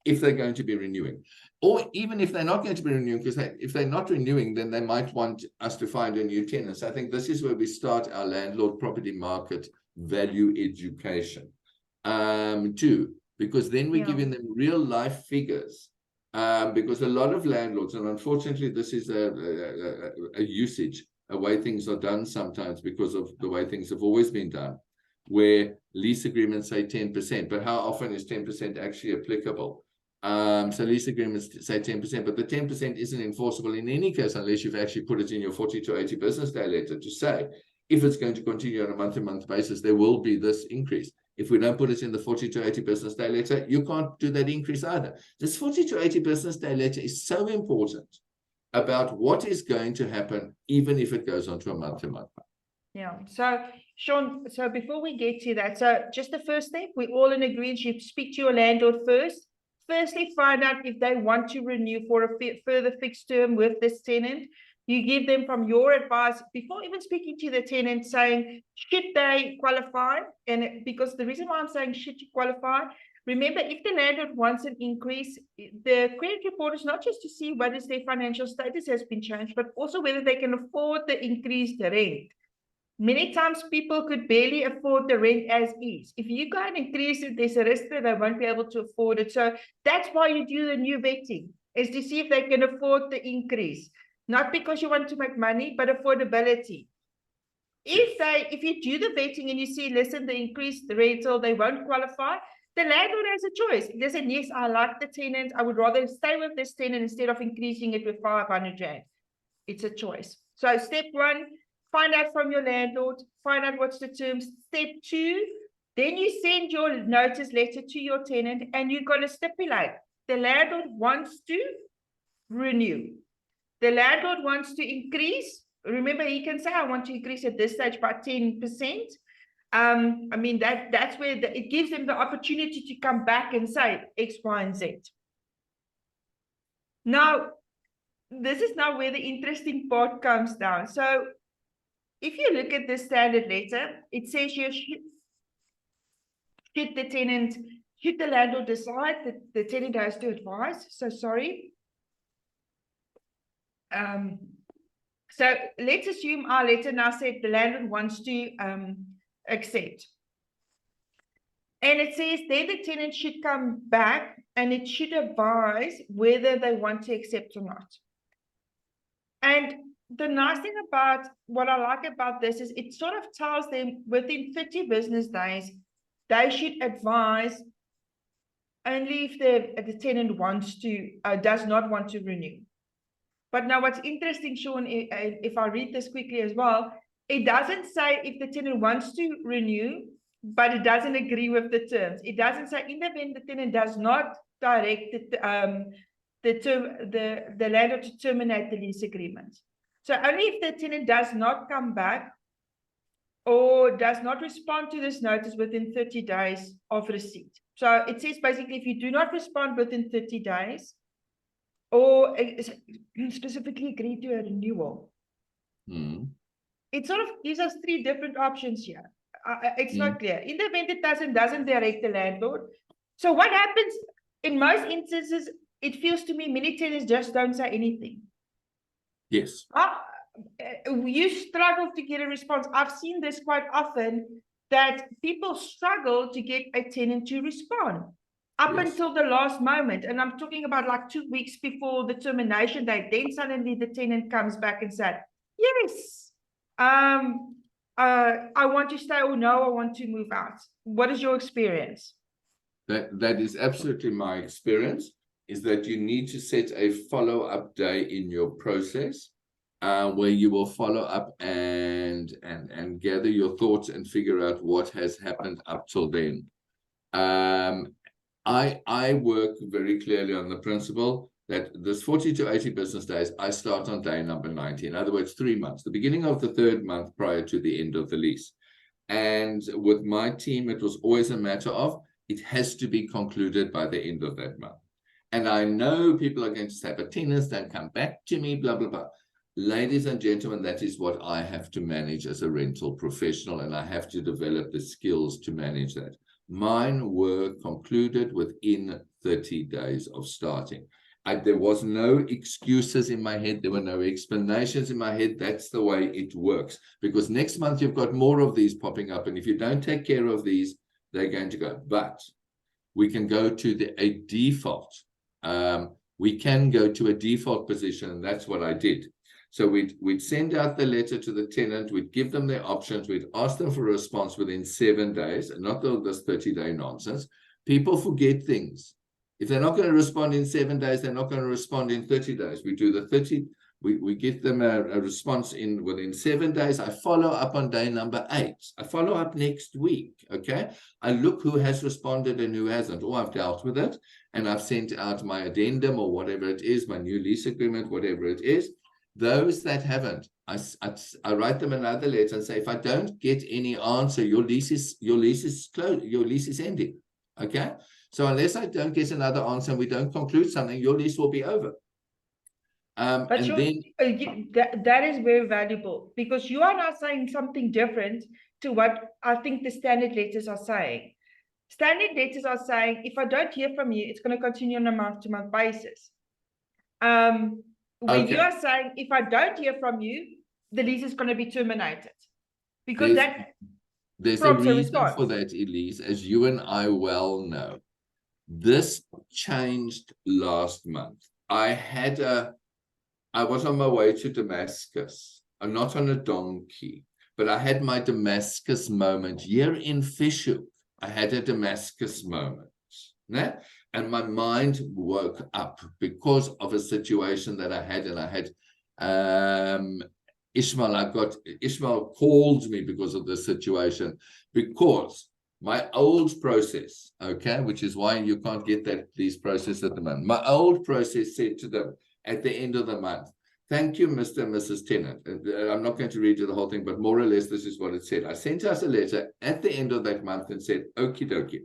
if they're going to be renewing. Or even if they're not going to be renewing, because if they're not renewing, then they might want us to find a new tenant. So I think this is where we start our landlord property market value education too, because then we're giving them real life figures. Because a lot of landlords, and unfortunately this is a usage, a way things are done sometimes because of the way things have always been done, where lease agreements say 10%, but how often is 10% actually applicable? So lease agreements say 10%, but the 10% isn't enforceable in any case unless you've actually put it in your 40 to 80 business day letter to say, if it's going to continue on a month-to-month basis, there will be this increase. If we don't put it in the 40 to 80 business day letter, you can't do that increase either. This 40 to 80 business day letter is so important about what is going to happen, even if it goes on to a month-to-month. Yeah. So, Sean, so before we get to that, so just the first step, we're all in agreement. You speak to your landlord first. Firstly, find out if they want to renew for a further fixed term with this tenant. You give them from your advice before even speaking to the tenant, saying, should they qualify? And because the reason why I'm saying, should you qualify? Remember, if the landlord wants an increase, the credit report is not just to see what is their financial status has been changed, but also whether they can afford the increased rent. Many times people could barely afford the rent as is. If you go and increase it, there's a risk that they won't be able to afford it. So that's why you do the new vetting, is to see if they can afford the increase. Not because you want to make money, but affordability. If you do the vetting and you see, listen, the increased rental, they won't qualify, the landlord has a choice. They say, yes, I like the tenant. I would rather stay with this tenant instead of increasing it with 500 rand. It's a choice. So step one, find out from your landlord, find out what's the terms. Step two, then you send your notice letter to your tenant and you're going to stipulate the landlord wants to renew. The landlord wants to increase. Remember, he can say, I want to increase at this stage by 10%. I mean, that's where it gives them the opportunity to come back and say X, Y, and Z. Now, this is now where the interesting part comes down. So if you look at the standard letter, it says here, should the landlord decide that the tenant has to advise? So sorry. So let's assume our letter now said the landlord wants to accept. And it says then the tenant should come back and it should advise whether they want to accept or not. And the nice thing about what I like about this is it sort of tells them within 30 business days, they should advise only if the tenant wants to, does not want to renew. But now what's interesting, Sean, if I read this quickly as well, it doesn't say if the tenant wants to renew, but it doesn't agree with the terms. It doesn't say in the event the tenant does not direct the landlord to terminate the lease agreement. So only if the tenant does not come back or does not respond to this notice within 30 days of receipt. So it says basically if you do not respond within 30 days or specifically agree to a renewal, it sort of gives us three different options here. It's not clear. In the event it doesn't direct the landlord. So what happens in most instances, it feels to me many tenants just don't say anything. Yes. You struggle to get a response. I've seen this quite often, that people struggle to get a tenant to respond up until the last moment. And I'm talking about like 2 weeks before the termination date. Then suddenly the tenant comes back and said, yes, I want to stay, or no, I want to move out. What is your experience? That is absolutely my experience, is that you need to set a follow-up day in your process where you will follow up and gather your thoughts and figure out what has happened up till then. I work very clearly on the principle that this 40 to 80 business days, I start on day number 90. In other words, 3 months, the beginning of the 3rd month prior to the end of the lease. And with my team, it was always a matter of, it has to be concluded by the end of that month. And I know people are going to say, but tenants don't come back to me, blah, blah, blah. Ladies and gentlemen, that is what I have to manage as a rental professional, and I have to develop the skills to manage that. Mine were concluded within 30 days of starting. There was no excuses in my head. There were no explanations in my head. That's the way it works. Because next month you've got more of these popping up, and if you don't take care of these, they're going to go. But we can go to a default. We can go to a default position, and that's what I did. So we'd send out the letter to the tenant, we'd give them their options, we'd ask them for a response within 7 days, and not all this 30-day nonsense. People forget things. If they're not going to respond in 7 days, they're not going to respond in 30 days. We do the 30, we get them a response within 7 days. I follow up on day number 8. I follow up next week, okay? I look who has responded and who hasn't. Or I've dealt with it, and I've sent out my addendum or whatever it is, my new lease agreement, whatever it is. Those that haven't, I write them another letter and say, if I don't get any answer, your lease is closed, your lease is ending. Okay? So unless I don't get another answer and we don't conclude something, your lease will be over. But that is very valuable, because you are now saying something different to what I think the standard letters are saying. Standard letters are saying, if I don't hear from you, it's going to continue on a month-to-month basis. When you are saying, if I don't hear from you, the lease is going to be terminated. Because there's a reason for that, Elise, as you and I well know. This changed last month. I was on my way to Damascus. I'm not on a donkey, but I had my Damascus moment. Here in Fishhoek, I had a Damascus moment. Né? And my mind woke up because of a situation that I had, and I had Ishmael called me because of this situation, because my old process, okay, which is why you can't get these processes at the moment. My old process said to them at the end of the month, thank you, Mr. and Mrs. Tenant. I'm not going to read you the whole thing, but more or less this is what it said. I sent us a letter at the end of that month and said, okie dokie,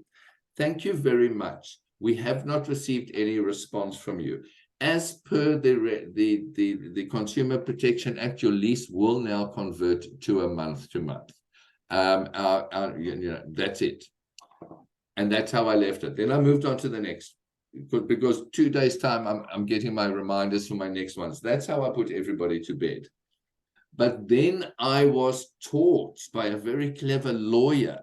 thank you very much. We have not received any response from you. As per the Consumer Protection Act, your lease will now convert to a month-to-month. That's it. And that's how I left it. Then I moved on to the next, because 2 days' time, I'm getting my reminders for my next ones. That's how I put everybody to bed. But then I was taught by a very clever lawyer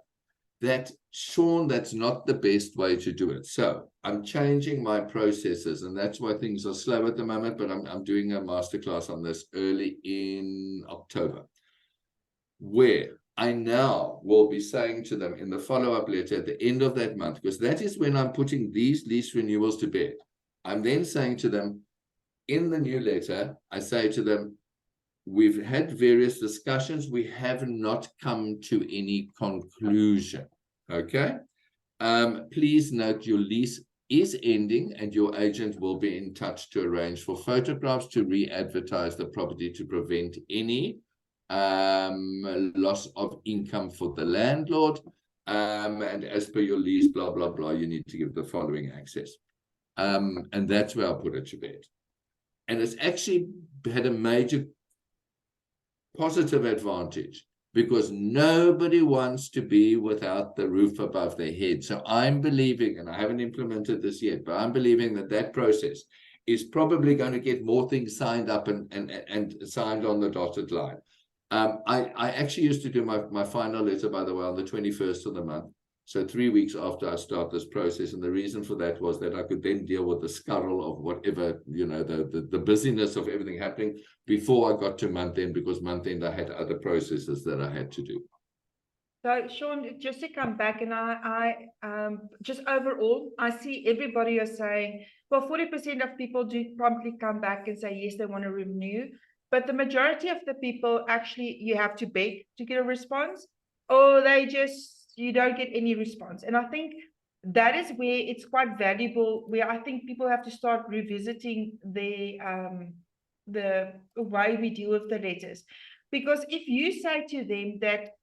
that, Sean, that's not the best way to do it. So I'm changing my processes, and that's why things are slow at the moment, but I'm doing a masterclass on this early in October, where I now will be saying to them in the follow-up letter at the end of that month, because that is when I'm putting these lease renewals to bed. I'm then saying to them in the new letter, I say to them, we've had various discussions. We have not come to any conclusion. Okay. Please note your lease is ending and your agent will be in touch to arrange for photographs to re-advertise the property to prevent any loss of income for the landlord. And as per your lease, blah, blah, blah, you need to give the following access. And that's where I'll put it to bed. And it's actually had a major positive advantage because nobody wants to be without the roof above their head. So I'm believing, and I haven't implemented this yet, but I'm believing that that process is probably going to get more things signed up and signed on the dotted line. I actually used to do my final letter, by the way, on the 21st of the month. So 3 weeks after I start this process. And the reason for that was that I could then deal with the scurril of whatever, you know, the busyness of everything happening before I got to month end, because month end I had other processes that I had to do. So, Sean, just to come back, and I just overall, I see everybody is saying, well, 40% of people do promptly come back and say, yes, they want to renew. But the majority of the people, actually, you have to beg to get a response, or you don't get any response. And I think that is where it's quite valuable, where I think people have to start revisiting the way we deal with the letters. Because if you say to them that,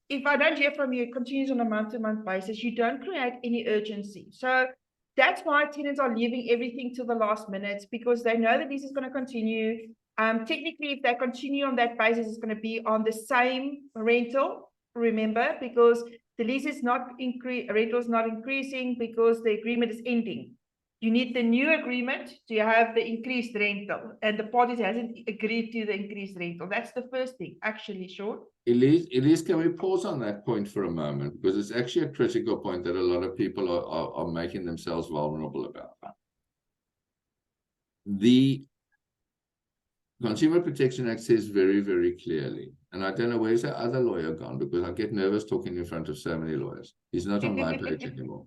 if I don't hear from you, it continues on a month-to-month basis, you don't create any urgency. So that's why tenants are leaving everything till the last minute, because they know that this is going to continue. Technically, if they continue on that basis, it's going to be on the same rental, remember, because the lease is not rental is not increasing because the agreement is ending. You need the new agreement to have the increased rental, and the parties hasn't agreed to the increased rental. That's the first thing, actually, Sean. Elise, can we pause on that point for a moment? Because it's actually a critical point that a lot of people are making themselves vulnerable about. The Consumer Protection Act says very, very clearly, and I don't know where's the other lawyer gone, because I get nervous talking in front of so many lawyers. He's not on my page anymore.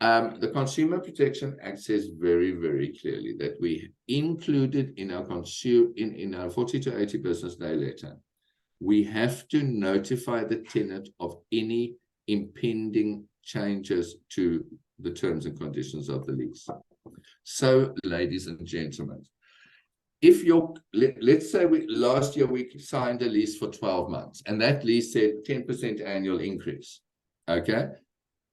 The Consumer Protection Act says very, very clearly that we included in our in our 40 to 80 business day letter, we have to notify the tenant of any impending changes to the terms and conditions of the lease. So, ladies and gentlemen, if let's say last year we signed a lease for 12 months, and that lease said 10% annual increase, okay?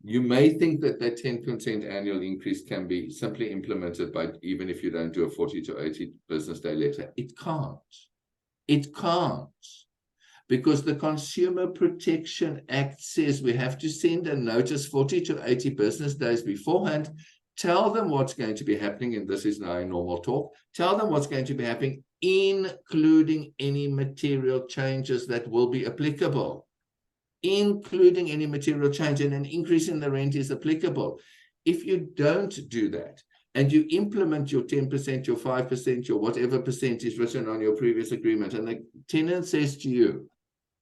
You may think that that 10% annual increase can be simply implemented by, even if you don't do a 40 to 80 business day letter. It can't. It can't. Because the Consumer Protection Act says we have to send a notice 40 to 80 business days beforehand, tell them what's going to be happening, and this is now a normal talk, tell them what's going to be happening, including any material changes that will be applicable. Including any material change, and an increase in the rent is applicable. If you don't do that, and you implement your 10%, your 5%, your whatever percent is written on your previous agreement, and the tenant says to you,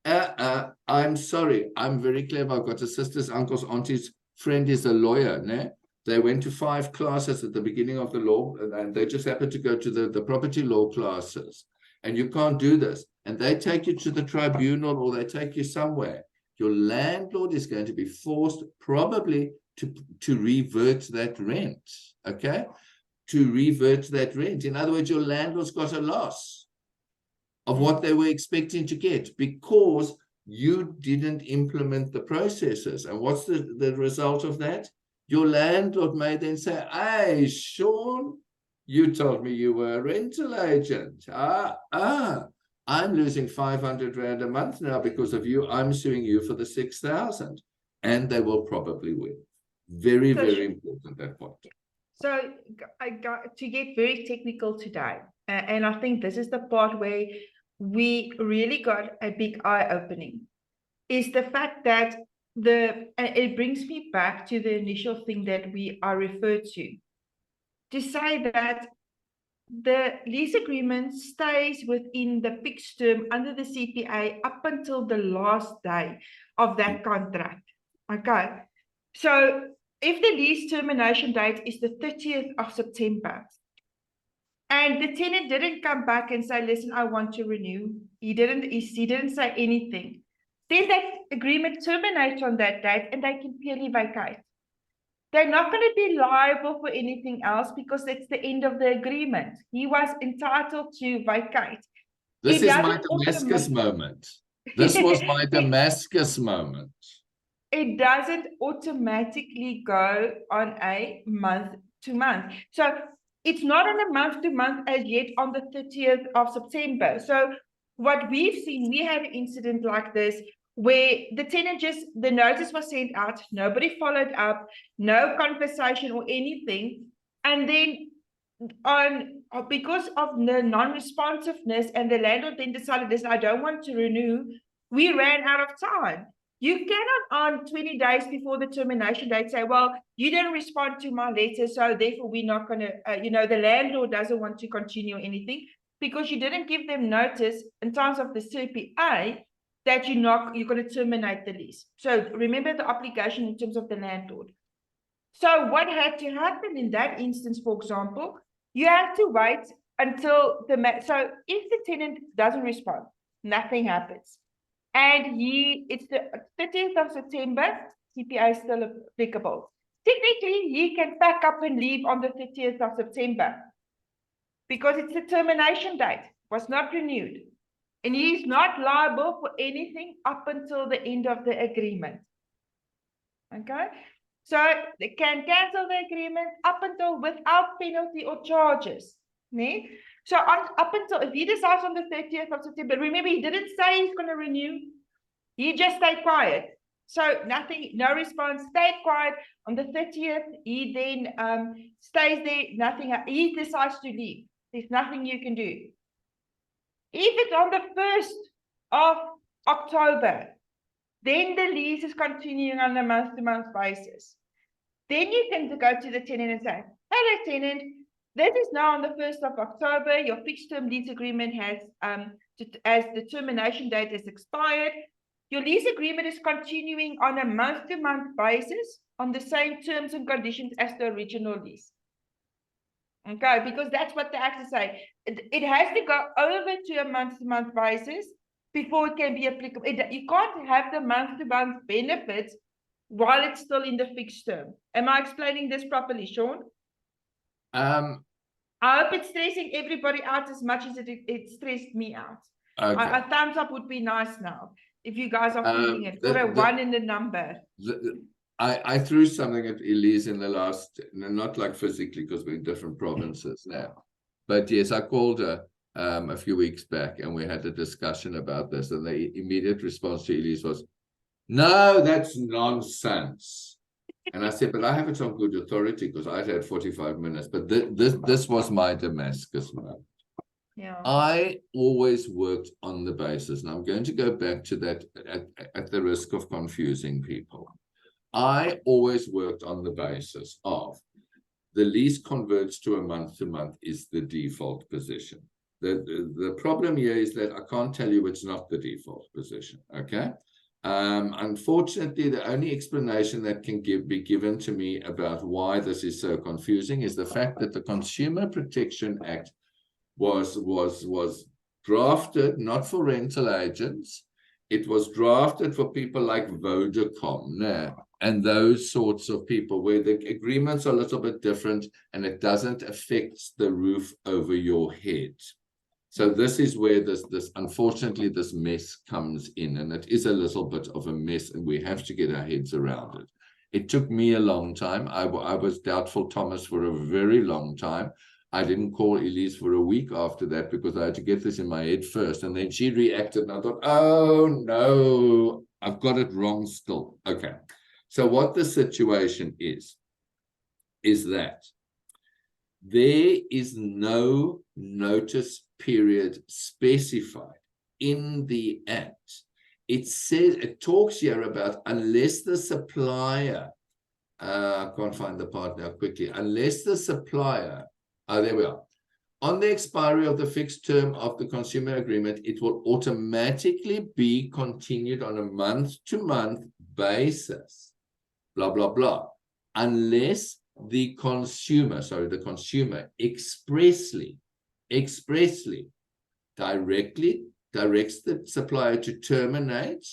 I'm sorry, I'm very clever, I've got a sister's, uncle's, auntie's friend is a lawyer, né? They went to 5 classes at the beginning of the law, and they just happened to go to the property law classes, and you can't do this, and they take you to the tribunal, or they take you somewhere. Your landlord is going to be forced probably to revert that rent, okay? To revert that rent. In other words, your landlord's got a loss of what they were expecting to get because you didn't implement the processes. And what's the result of that? Your landlord may then say, hey, Sean, you told me you were a rental agent. I'm losing 500 Rand a month now because of you. I'm suing you for the 6,000. And they will probably win. Very, very important, that point. So I got to get very technical today. And I think this is the part where we really got a big eye-opening is the fact that it brings me back to the initial thing that we are referred to say that the lease agreement stays within the fixed term under the CPA up until the last day of that contract. Okay. So if the lease termination date is the 30th of September, and the tenant didn't come back and say, listen, I want to renew. He didn't say anything. Then that agreement terminates on that date and they can purely vacate. They're not going to be liable for anything else because it's the end of the agreement. He was entitled to vacate. This is my Damascus moment. This was my Damascus moment. It doesn't automatically go on a month to month. So it's not on a month to month as yet on the 30th of September. So what we've seen, we had an incident like this where the tenant the notice was sent out, nobody followed up, no conversation or anything. And then because of the non-responsiveness and the landlord then decided this, I don't want to renew, we ran out of time. You cannot on 20 days before the termination date say, well, you didn't respond to my letter, so therefore we're not going to, the landlord doesn't want to continue anything because you didn't give them notice in terms of the CPA that you're going to terminate the lease. So remember the obligation in terms of the landlord. So what had to happen in that instance, for example, you have to wait until so if the tenant doesn't respond, nothing happens. And it's the 30th of September, CPA is still applicable. Technically, he can pack up and leave on the 30th of September because it's the termination date, was not renewed. And he's not liable for anything up until the end of the agreement. Okay? So they can cancel the agreement up until without penalty or charges. Nee? So up until, if he decides on the 30th of September, remember he didn't say he's going to renew. He just stayed quiet. So nothing, no response, stayed quiet. On the 30th, he then stays there, nothing, he decides to leave. There's nothing you can do. If it's on the 1st of October, then the lease is continuing on a month-to-month basis. Then you can go to the tenant and say, hello, tenant, this is now on the 1st of October. Your fixed-term lease agreement has, as the termination date has expired. Your lease agreement is continuing on a month-to-month basis on the same terms and conditions as the original lease. Okay, because that's what the acts say. It has to go over to a month-to-month basis before it can be applicable. You can't have the month-to-month benefits while it's still in the fixed term. Am I explaining this properly, Sean? I hope it's stressing everybody out as much as it stressed me out. Okay. A thumbs up would be nice now, if you guys are feeling it, or a 1 in the number. I threw something at Elise in the last, not like physically because we're in different provinces now, but yes, I called her a few weeks back and we had a discussion about this, and the immediate response to Elise was, no, that's nonsense. And I said, but I have it on good authority because I'd had 45 minutes, but this was my Damascus moment. Yeah. I always worked on the basis, and I'm going to go back to that at the risk of confusing people. I always worked on the basis of the lease converts to a month-to-month is the default position. The problem here is that I can't tell you it's not the default position, okay? Unfortunately, the only explanation that can be given to me about why this is so confusing is the fact that the Consumer Protection Act was drafted not for rental agents. It was drafted for people like Vodacom and those sorts of people where the agreements are a little bit different and it doesn't affect the roof over your head. So this is where this unfortunately this mess comes in, and it is a little bit of a mess and we have to get our heads around it. It took me a long time. I was doubtful Thomas for a very long time. I didn't call Elise for a week after that because I had to get this in my head first. And then she reacted and I thought, oh no, I've got it wrong still. Okay. So what the situation is that there is no notice period specified in the Act, it says, it talks here about unless the supplier, I can't find the part now quickly, unless the supplier, there we are. On the expiry of the fixed term of the consumer agreement, it will automatically be continued on a month-to-month basis, blah, blah, blah, unless the consumer expressly directs the supplier to terminate.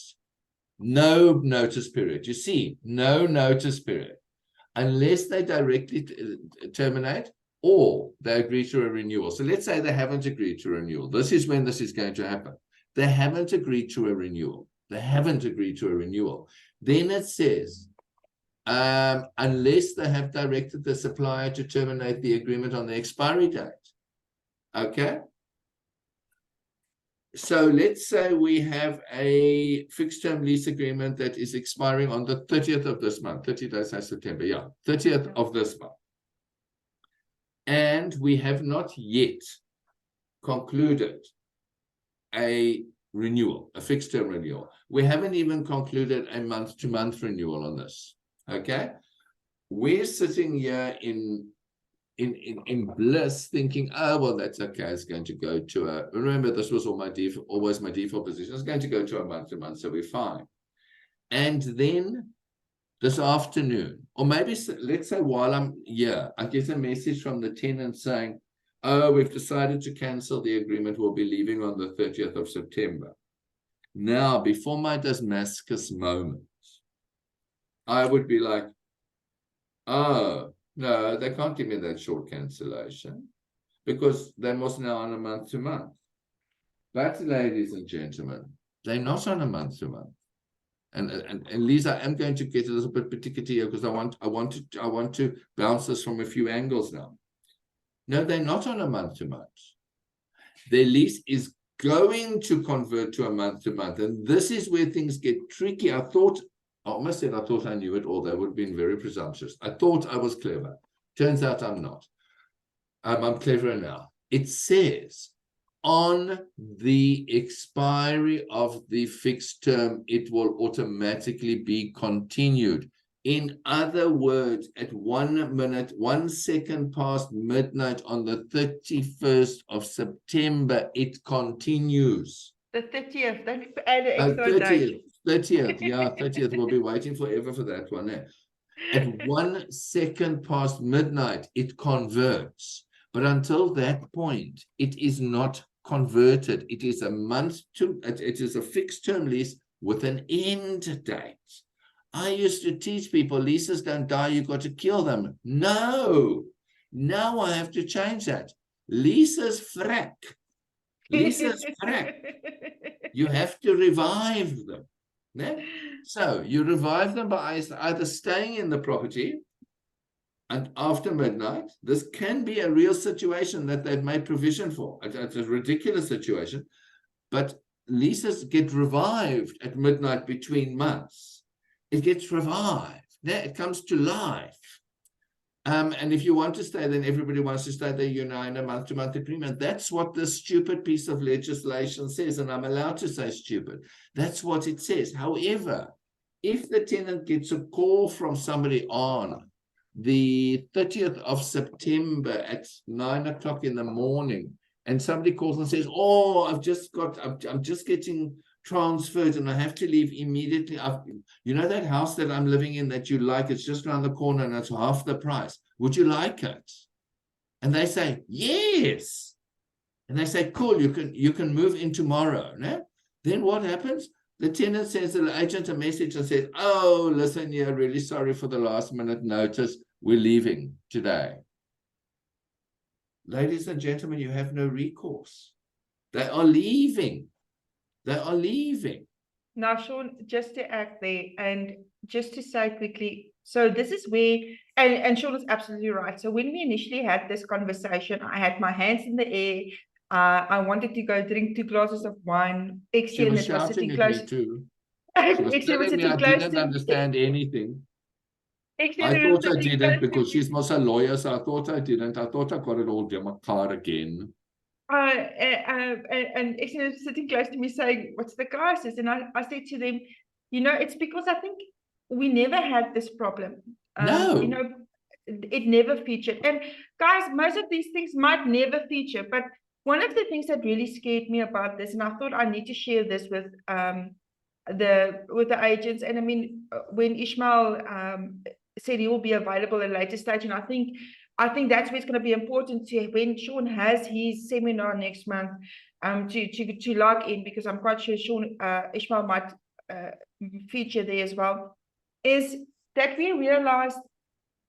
No notice period. You see, no notice period. Unless they directly terminate or they agree to a renewal. So let's say they haven't agreed to a renewal. This is when this is going to happen. They haven't agreed to a renewal. Then it says, unless they have directed the supplier to terminate the agreement on the expiry date. Okay? So let's say we have a fixed term lease agreement that is expiring on the 30th of this month, 30 days of September, 30th of this month. And we have not yet concluded a renewal, a fixed term renewal. We haven't even concluded a month-to-month renewal on this, okay? We're sitting here in bliss thinking, oh, well, that's okay. It's going to go to a, remember, this was always my default position. It's going to go to a month-to-month, so we're fine. And then this afternoon, or maybe let's say while I'm here, I get a message from the tenant saying, oh, we've decided to cancel the agreement. We'll be leaving on the 30th of September. Now, before my Damascus moment, I would be like, oh, no, they can't give me that short cancellation because they must now on a month-to-month. But, ladies and gentlemen, they're not on a month-to-month. And Lisa, I'm going to get a little bit particular here because I want to bounce this from a few angles now. No, they're not on a month-to-month. Their lease is going to convert to a month-to-month, and this is where things get tricky. I almost said I thought I knew it all. That would have been very presumptuous. I thought I was clever. Turns out I'm not. I'm cleverer now. It says, on the expiry of the fixed term, it will automatically be continued. In other words, at 1 second past midnight on the 31st of September, it continues. The 30th, don't add an extra date. 30th, yeah, 30th. We'll be waiting forever for that one. Eh? At 1 second past midnight, it converts. But until that point, it is not converted. It is it is a fixed term lease with an end date. I used to teach people, leases don't die, you've got to kill them. No, now I have to change that. Leases frack. Leases frack. You have to revive them. Yeah? So you revive them by either staying in the property and after midnight. This can be a real situation that they've made provision for. It's a ridiculous situation, but leases get revived at midnight between months. It gets revived. Yeah, it comes to life. And if you want to stay, then everybody wants to stay there, you know, in a month-to-month agreement. That's what this stupid piece of legislation says, and I'm allowed to say stupid. That's what it says. However, if the tenant gets a call from somebody on the 30th of September at 9 o'clock in the morning, and somebody calls and says, oh, I'm just getting transferred and I have to leave immediately. You know that house that I'm living in that you like, it's just around the corner and it's half the price. Would you like it? And they say, yes. And they say, cool, you can move in tomorrow. No? Then what happens? The tenant sends the agent a message and says, oh, listen, yeah, really sorry for the last minute notice. We're leaving today. Ladies and gentlemen, you have no recourse. They are leaving. They are leaving. Now, Sean, just to act there and just to say quickly, so this is where, and Sean is absolutely right. So when we initially had this conversation, I had my hands in the air. I wanted to go drink 2 glasses of wine. She was shouting at me too. She was telling me I didn't understand anything. I thought I didn't because she's not a lawyer, so I thought I didn't. I thought I got it all car again. and actually sitting close to me saying, what's the crisis? And I said to them, it's because I think we never had this problem. No. It never featured. And guys, most of these things might never feature, but one of the things that really scared me about this, and I thought I need to share this with the agents. And I mean, when Ishmael said he will be available at a later stage, and I think that's where it's going to be important to, when Sean has his seminar next month, to log in, because I'm quite sure Ishmael might feature there as well, is that we realized,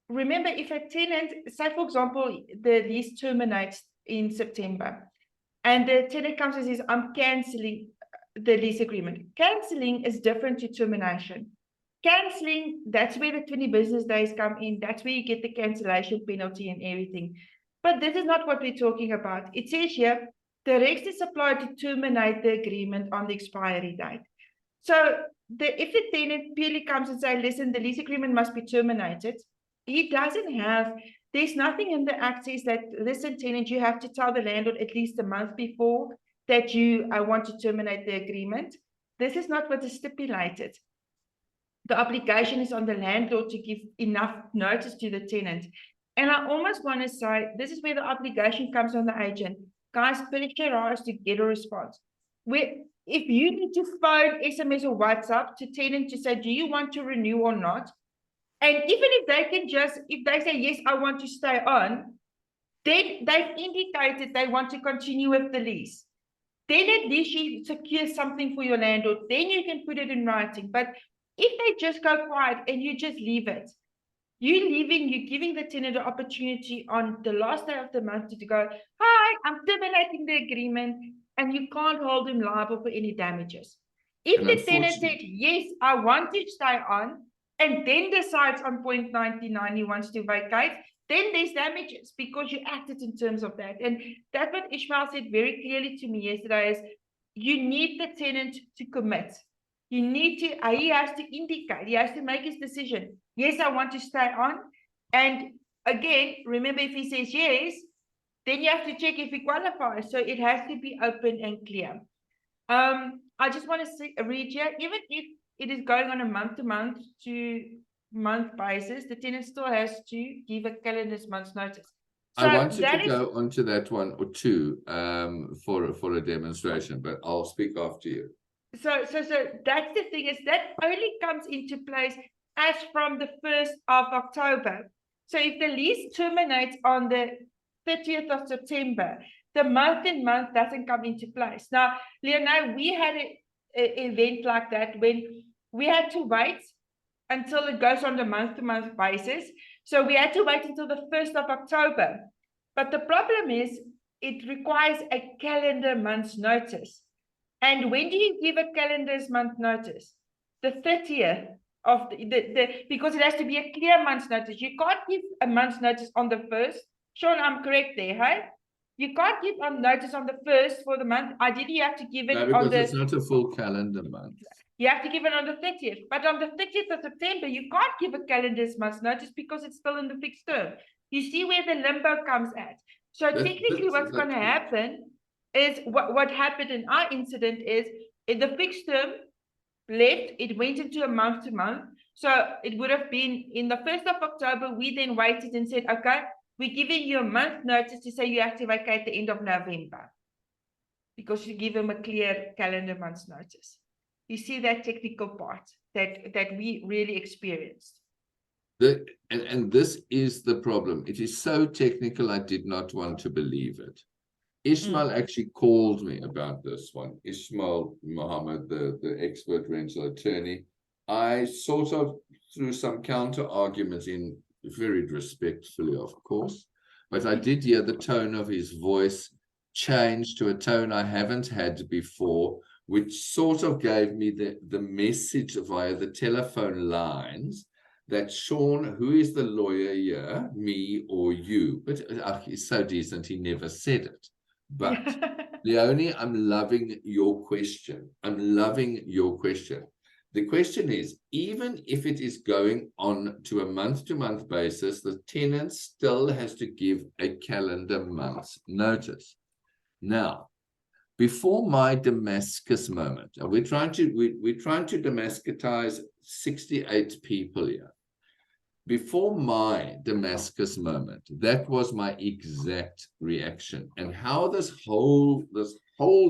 remember, if a tenant, say for example, the lease terminates in September, and the tenant comes and says, I'm cancelling the lease agreement. Cancelling is different to termination. Cancelling, that's where the 20 business days come in. That's where you get the cancellation penalty and everything. But this is not what we're talking about. It says here, directs the supplier to terminate the agreement on the expiry date. So if the tenant purely comes and says, listen, the lease agreement must be terminated, he doesn't have, there's nothing in the act says that, listen, tenant, you have to tell the landlord at least a month before that you want to terminate the agreement. This is not what is stipulated. The obligation is on the landlord to give enough notice to the tenant. And I almost want to say, this is where the obligation comes on the agent. Guys, pressurize to get a response. If you need to phone, SMS, or WhatsApp to tenant to say, do you want to renew or not? And even if they say, yes, I want to stay on, then they've indicated they want to continue with the lease. Then at least you secure something for your landlord. Then you can put it in writing. But if they just go quiet and you just leave it, you're giving the tenant an opportunity on the last day of the month to go, hi, I'm terminating the agreement, and you can't hold him liable for any damages. If the tenant said, yes, I want to stay on, and then decides on point 99 he wants to vacate, then there's damages because you acted in terms of that. And that's what Ishmael said very clearly to me yesterday, is you need the tenant to commit. You need to, he has to indicate, he has to make his decision. Yes, I want to stay on. And again, remember, if he says yes, then you have to check if he qualifies. So it has to be open and clear. I just want to read here, even if it is going on a month-to-month to month basis, the tenant still has to give a calendar month's notice. So I wanted to go onto that one or two for a demonstration, but I'll speak after you. So that's the thing, is that only comes into place as from the 1st of October. So if the lease terminates on the 30th of September, the month-in-month doesn't come into place. Now, Leonard, we had an event like that when we had to wait until it goes on the month-to-month basis. So we had to wait until the 1st of October. But the problem is it requires a calendar month's notice. And when do you give a calendar's month notice? The 30th of because it has to be a clear month's notice. You can't give a month's notice on the 1st. Sean, I'm correct there, hey? You can't give notice on the 1st for the month. Ideally, you have to give it on the... it's not a full calendar month. You have to give it on the 30th. But on the 30th of September, you can't give a calendar's month's notice because it's still in the fixed term. You see where the limbo comes at. So technically what's going to happen is what happened in our incident is in the fixed term left, it went into a month-to-month. So it would have been in the 1st of October, we then waited and said, okay, we're giving you a month notice to say you have to vacate the end of November, because you give them a clear calendar month's notice. You see that technical part that we really experienced. And this is the problem. It is so technical, I did not want to believe it. Ishmael actually called me about this one. Ishmael Mohammed, the expert rental attorney. I sort of threw some counter arguments in, very respectfully, of course, but I did hear the tone of his voice change to a tone I haven't had before, which sort of gave me the message via the telephone lines that Sean, who is the lawyer here, me or you, but he's so decent, he never said it. But Leonie, I'm loving your question. I'm loving your question. The question is, even if it is going on to a month-to-month basis, the tenant still has to give a calendar month's notice. Now, before my Damascus moment, and we're trying to Damascutize 68 people here. Before my Damascus moment, that was my exact reaction. And how this whole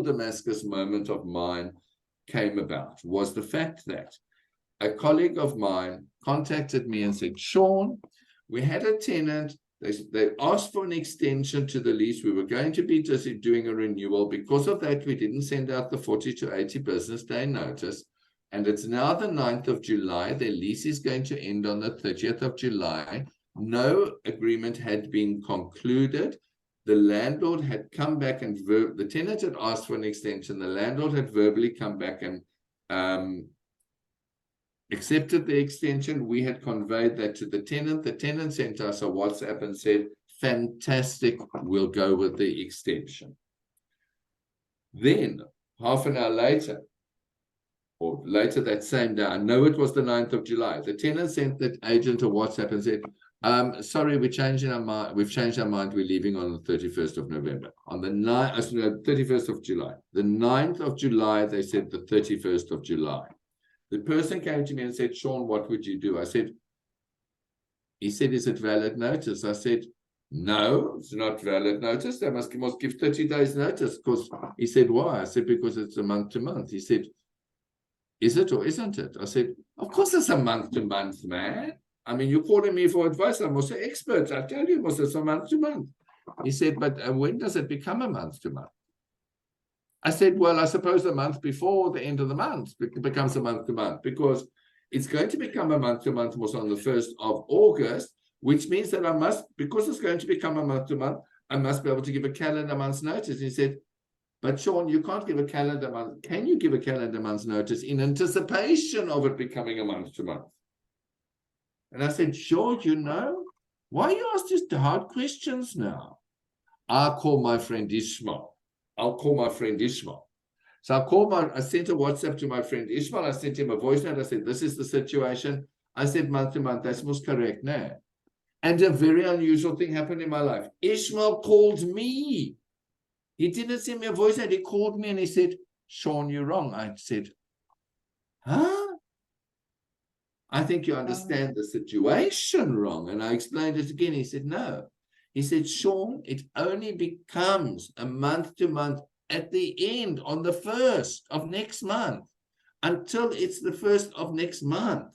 Damascus moment of mine came about was the fact that a colleague of mine contacted me and said, Sean, we had a tenant. They asked for an extension to the lease. We were going to be just doing a renewal. Because of that, we didn't send out the 40 to 80 business day notice. And it's now the 9th of July. Their lease is going to end on the 30th of July. No agreement had been concluded. The landlord had come back and the tenant had asked for an extension. The landlord had verbally come back and accepted the extension. We had conveyed that to the tenant. The tenant sent us a WhatsApp and said, fantastic, we'll go with the extension. Then, half an hour later, or later that same day, I know it was the 9th of July, the tenant sent the agent a WhatsApp and said, sorry, we've changed our mind, we're leaving on the 31st of November. On the 31st of July. The 9th of July, they said the 31st of July. The person came to me and said, Sean, what would you do? He said, is it valid notice? I said, no, it's not valid notice. They must give 30 days notice. Because he said, why? I said, because it's a month to month. He said, is it or isn't it? I said, of course it's a month to month, man. I mean, you're calling me for advice. I'm also expert. I tell you, it's a month to month. He said, but when does it become a month to month? I said, well, I suppose the month before the end of the month it becomes a month to month, because it's going to become a month to month was on the 1st of August, which means that I must, because it's going to become a month to month, I must be able to give a calendar month's notice. He said, but Sean, you can't give a calendar month. Can you give a calendar month's notice in anticipation of it becoming a month to month? And I said, sure, you know, why you ask these hard questions now? I'll call my friend Ishmael. So I sent a WhatsApp to my friend Ishmael. I sent him a voice note. I said, this is the situation. I said, month to month, that's most correct now. And a very unusual thing happened in my life. Ishmael called me. He didn't send me a voice note. He called me and he said, Sean, you're wrong. I said, huh? I think you understand the situation wrong. And I explained it again. He said, no. He said, Sean, it only becomes a month to month at the end on the 1st of next month until it's the 1st of next month.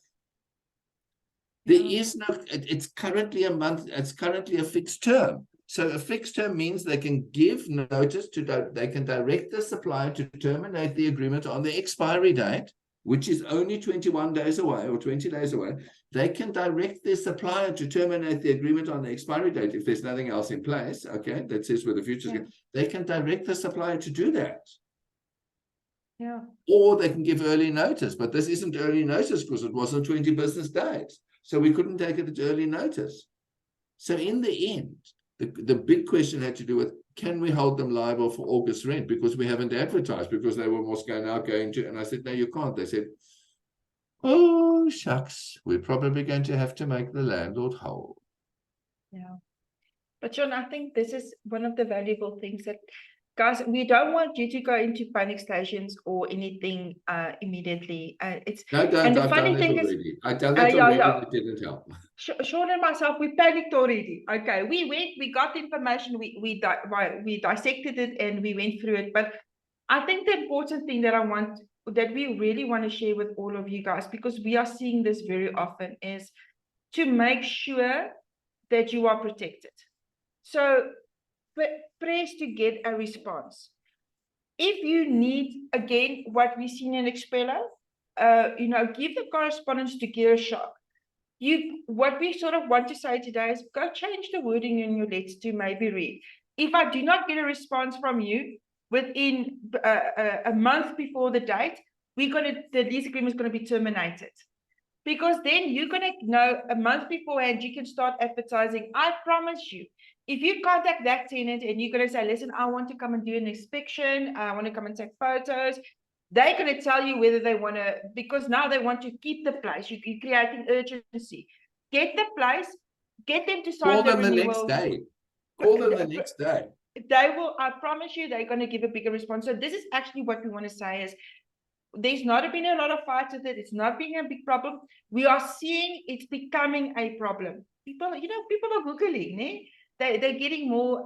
There is no, it's currently a month, it's currently a fixed term. So a fixed term means they can give notice to, they can direct the supplier to terminate the agreement on the expiry date, which is only 21 days away or 20 days away. They can direct their supplier to terminate the agreement on the expiry date if there's nothing else in place, okay, that says where the future is going. They can direct the supplier to do that. Yeah. Or they can give early notice, but this isn't early notice because it wasn't 20 business days. So we couldn't take it at early notice. So in the end, the big question had to do with, can we hold them liable for August rent? Because we haven't advertised, because they were now going to, and I said, no, you can't. They said, oh, shucks, we're probably going to have to make the landlord whole. Yeah. But John, I think this is one of the valuable things that, guys, we don't want you to go into panic stations or anything immediately. It's No, don't. and the I've funny done thing it is, already. I done it already. yeah. It didn't help. Sean and myself, we panicked already. Okay, we got the information, we dissected it and we went through it. But I think the important thing that we really want to share with all of you guys, because we are seeing this very often, is to make sure that you are protected. So press to get a response. If you need, again, what we've seen in Expeller, give the correspondence to Gear Shock. What we sort of want to say today is go change the wording in your letter to maybe read. If I do not get a response from you within a month before the date, the lease agreement is going to be terminated. Because then you're going to know a month beforehand, you can start advertising. I promise you, if you contact that tenant and you're going to say, listen, I want to come and do an inspection, I want to come and take photos, they're going to tell you whether they want to, because now they want to keep the place. You're creating urgency. Get the place, get them to sign the renewal. Call them the next day. they will, I promise you, they're going to give a bigger response. So this is actually what we want to say is, there's not been a lot of fights with it. It's not being a big problem. We are seeing it's becoming a problem. People, people are Googling, né? They're getting more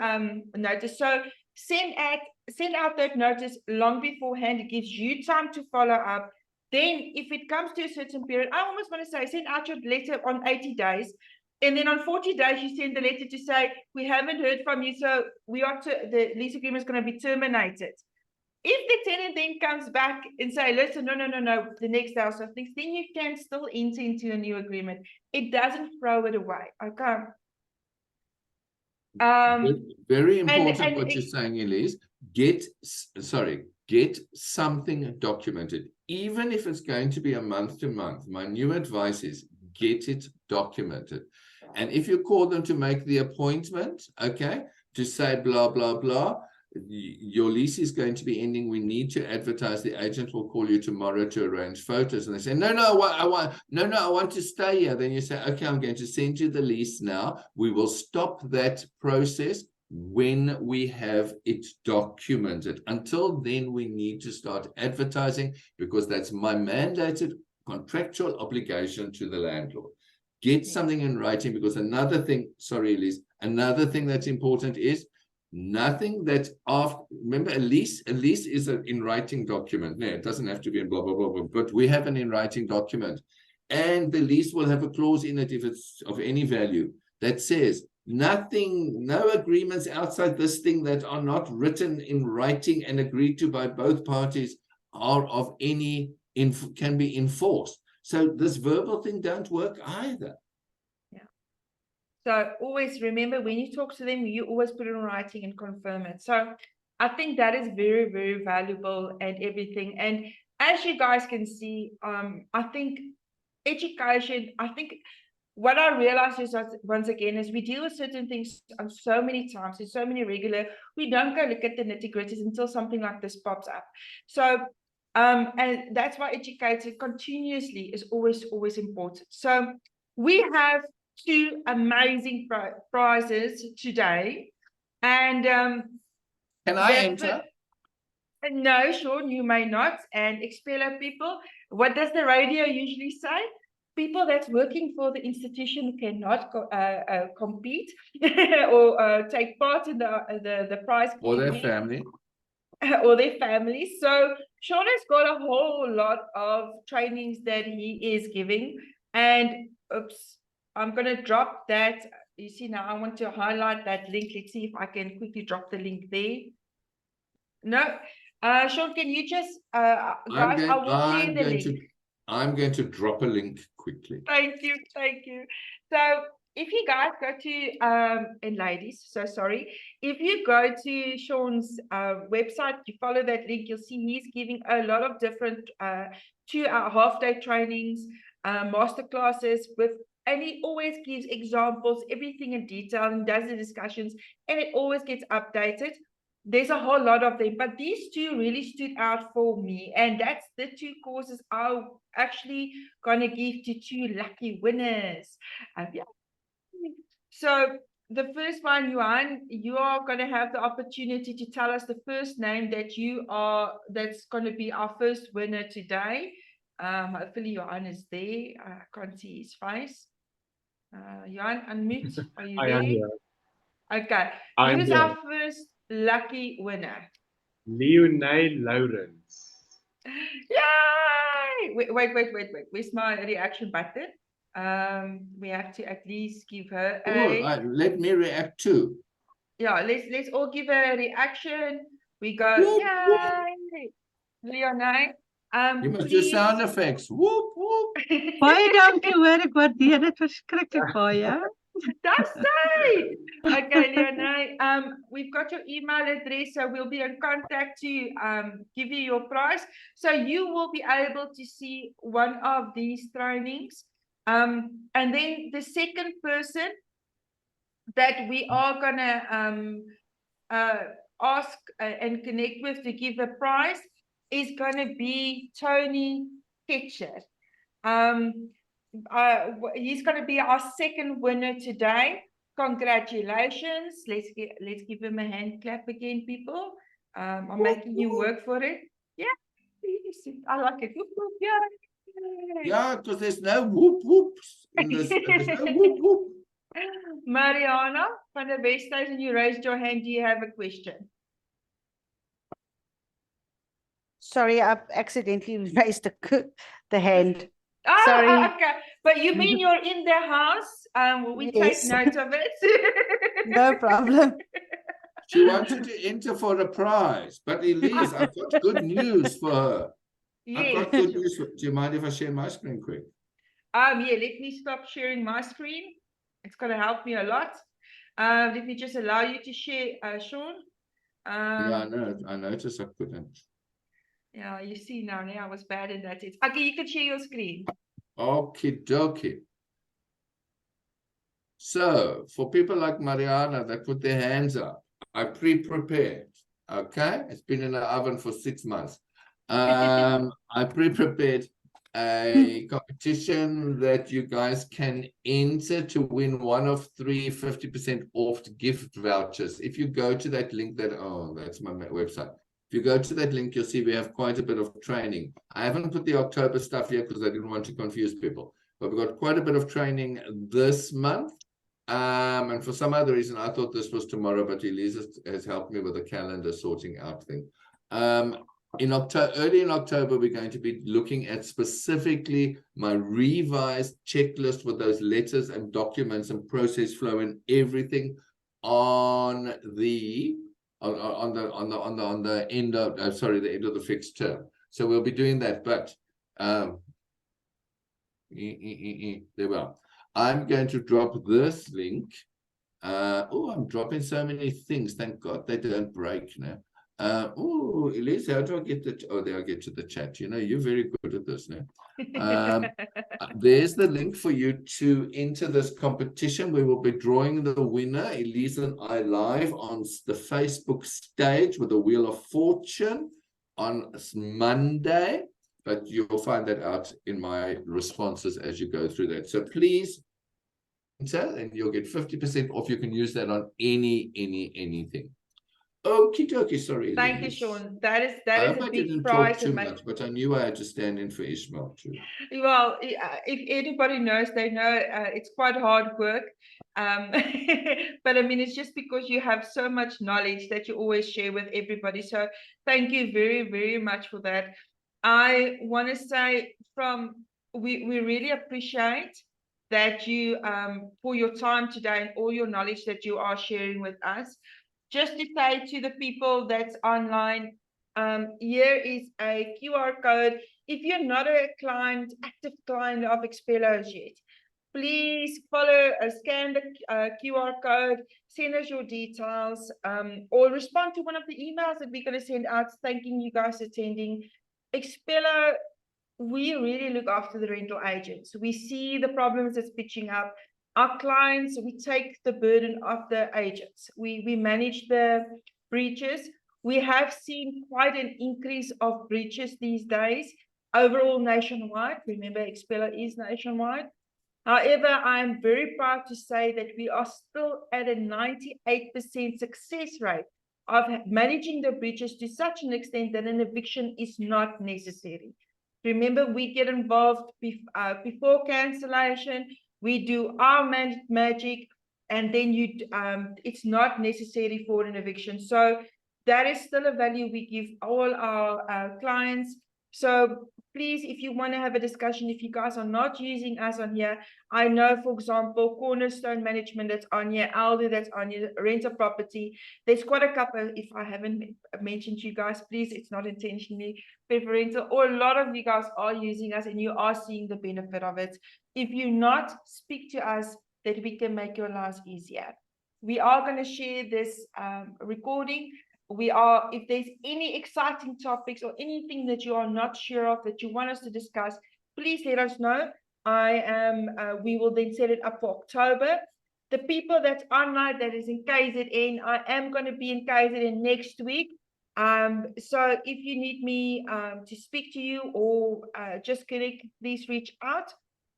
notice. So send out that notice long beforehand. It gives you time to follow up. Then if it comes to a certain period, I almost want to say, send out your letter on 80 days. And then on 40 days, you send the letter to say, we haven't heard from you, so the lease agreement is going to be terminated. If the tenant then comes back and say, listen, no, the next day or something, then you can still enter into a new agreement. It doesn't throw it away. Okay. Very important and what you're saying, Elise. Get something documented. Even if it's going to be a month to month, my new advice is get it documented. And if you call them to make the appointment, okay, to say blah, blah, blah, your lease is going to be ending. We need to advertise. The agent will call you tomorrow to arrange photos. And they say, no, I want to stay here. Then you say, okay, I'm going to send you the lease now. We will stop that process when we have it documented. Until then, we need to start advertising because that's my mandated contractual obligation to the landlord. Get something in writing, because another thing, sorry, Elise, another thing that's important is nothing that after, remember, a lease is an in writing document. No, it doesn't have to be in blah, blah, blah, blah, but we have an in writing document. And the lease will have a clause in it, if it's of any value, that says nothing, no agreements outside this thing that are not written in writing and agreed to by both parties are of any, can be enforced. So this verbal thing don't work either. So always remember, when you talk to them, you always put it in writing and confirm it. So I think that is very, very valuable and everything. And as you guys can see, I think education, what I realized is that, once again, is we deal with certain things so many times, there's so many regular, we don't go look at the nitty-gritties until something like this pops up. So, and that's why educating continuously is always, always important. So we have 2 amazing prizes today. And can I enter? No, Sean, you may not. And Expeller people, what does the radio usually say? People that's working for the institution cannot compete or take part in the prize. Or their family. Or their families. So Sean has got a whole lot of trainings that he is giving. And oops, I'm going to drop that. You see, now I want to highlight that link. Let's see if I can quickly drop the link there. No, Sean, can you just, guys, I will share the link. I'm going to drop a link quickly. Thank you. So if you guys go to, and ladies, so sorry, if you go to Sean's website, you follow that link, you'll see he's giving a lot of different 2-hour half-day trainings, masterclasses and he always gives examples, everything in detail, and does the discussions, and it always gets updated. There's a whole lot of them, but these 2 really stood out for me, and that's the 2 courses I'm actually gonna give to 2 lucky winners. Yeah. So the first one, Johan, you are gonna have the opportunity to tell us the first name that's gonna be our first winner today. Hopefully Johan is there. I can't see his face. Johan, unmute. Are you there? I am here. Okay. I'm Who's here. our first lucky winner? Leonie Lawrence. Yay! Wait. Where's my reaction button? We have to at least give her a. Let me react too. Yeah, let's all give her a reaction. We go, yay! Leonie. You must do sound effects. Whoop, whoop. Baie dankie hoor, ek waardeer dit verskriklik baie. That's right. Okay, Leonie. We've got your email address, so we'll be in contact to give you your prize. So you will be able to see one of these trainings. And then the second person that we are gonna ask and connect with to give a prize is gonna be Tony Ketcher. He's going to be our second winner today. Congratulations. Let's give him a hand clap again, people. I'm Whoop, making you whoop. work for it. Yeah, I like it. Whoop, whoop, yeah. Yeah, because there's no whoop whoops in this. There's no whoop whoop. Mariana van der Westhuizen, you raised your hand. Do you have a question? Sorry, I accidentally raised the hand. Ah, Sorry. okay. But you mean you're in their house? We take Yes. note of it. No problem. She wanted to enter for a prize, but Elise, I've got good news for her. I've got Yes. good news for. Do you mind if I share my screen quick? Yeah, let me stop sharing my screen. It's going to help me a lot. Let me just allow you to share, Sean. Yeah, I know. I noticed I couldn't. Yeah, you see now, I was bad in that. Okay, you can share your screen. Okie dokie. So, for people like Mariana that put their hands up, I pre-prepared. Okay, it's been in the oven for 6 months. I pre-prepared a competition that you guys can enter to win one of 3 50% off gift vouchers. If you go to that link that's my website. If you go to that link, you'll see we have quite a bit of training. I haven't put the October stuff yet because I didn't want to confuse people, but we've got quite a bit of training this month. And for some other reason, I thought this was tomorrow, but Elisa has helped me with the calendar sorting out thing. Early in October, we're going to be looking at specifically my revised checklist with those letters and documents and process flow and everything on the end of the end of the fixed term. So we'll be doing that, but there we are. I'm going to drop this link. I'm dropping so many things. Thank God they don't break now. Elise, how do I get the? Oh, there I get to the chat. You're very good at this now. There's the link for you to enter this competition. We will be drawing the winner, Elise and I, live on the Facebook stage with the Wheel of Fortune on Monday. But you'll find that out in my responses as you go through that. So please enter and you'll get 50% off. You can use that on anything. Okie dokie, sorry. Thank you, Elise. Sean. That is I hope a I big didn't prize. talk too much, but I knew I had to stand in for Ishmael too. Well, if anybody knows, they know it's quite hard work. But I mean, it's just because you have so much knowledge that you always share with everybody. So thank you very, very much for that. I want to say we really appreciate that you for your time today and all your knowledge that you are sharing with us. Just to say to the people that's online, here is a QR code. If you're not a active client of Expellos yet, please scan the QR code, send us your details, or respond to one of the emails that we're going to send out thanking you guys attending. Expello, we really look after the rental agents. We see the problems that's pitching up. Our clients, we take the burden of the agents. We manage the breaches. We have seen quite an increase of breaches these days, overall nationwide. Remember, Expello is nationwide. However, I'm very proud to say that we are still at a 98% success rate of managing the breaches to such an extent that an eviction is not necessary. Remember, we get involved before cancellation. We do our magic, and then it's not necessary for an eviction. So that is still a value we give all our clients. So please, if you want to have a discussion, if you guys are not using us on here, I know, for example, Cornerstone Management that's on here, Aldo that's on here, Rent a Property. There's quite a couple. If I haven't mentioned you guys, please, it's not intentionally. Preferential, or a lot of you guys are using us and you are seeing the benefit of it. If you're not, speak to us that we can make your lives easier. We are going to share this recording. If there's any exciting topics or anything that you are not sure of that you want us to discuss, please let us know. We will then set it up for October. The people that's online, that is in KZN, I am going to be in KZN next week. So if you need me to speak to you or just connect, please reach out.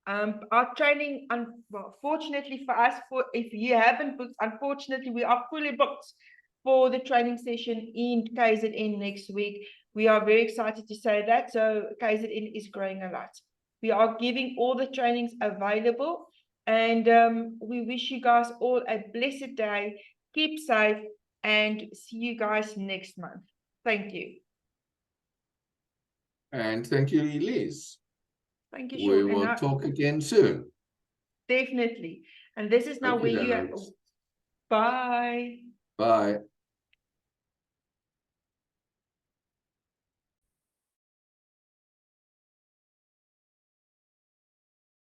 Our training, well, fortunately for us, if you haven't booked, unfortunately, we are fully booked for the training session in KZN next week. We are very excited to say that. So KZN is growing a lot. We are giving all the trainings available, and we wish you guys all a blessed day. Keep safe, and see you guys next month. Thank you. And thank you, Elise. Thank you, We Sean. And will now, talk again soon. definitely. And this is now where you. Okey-dokes. Bye. Bye.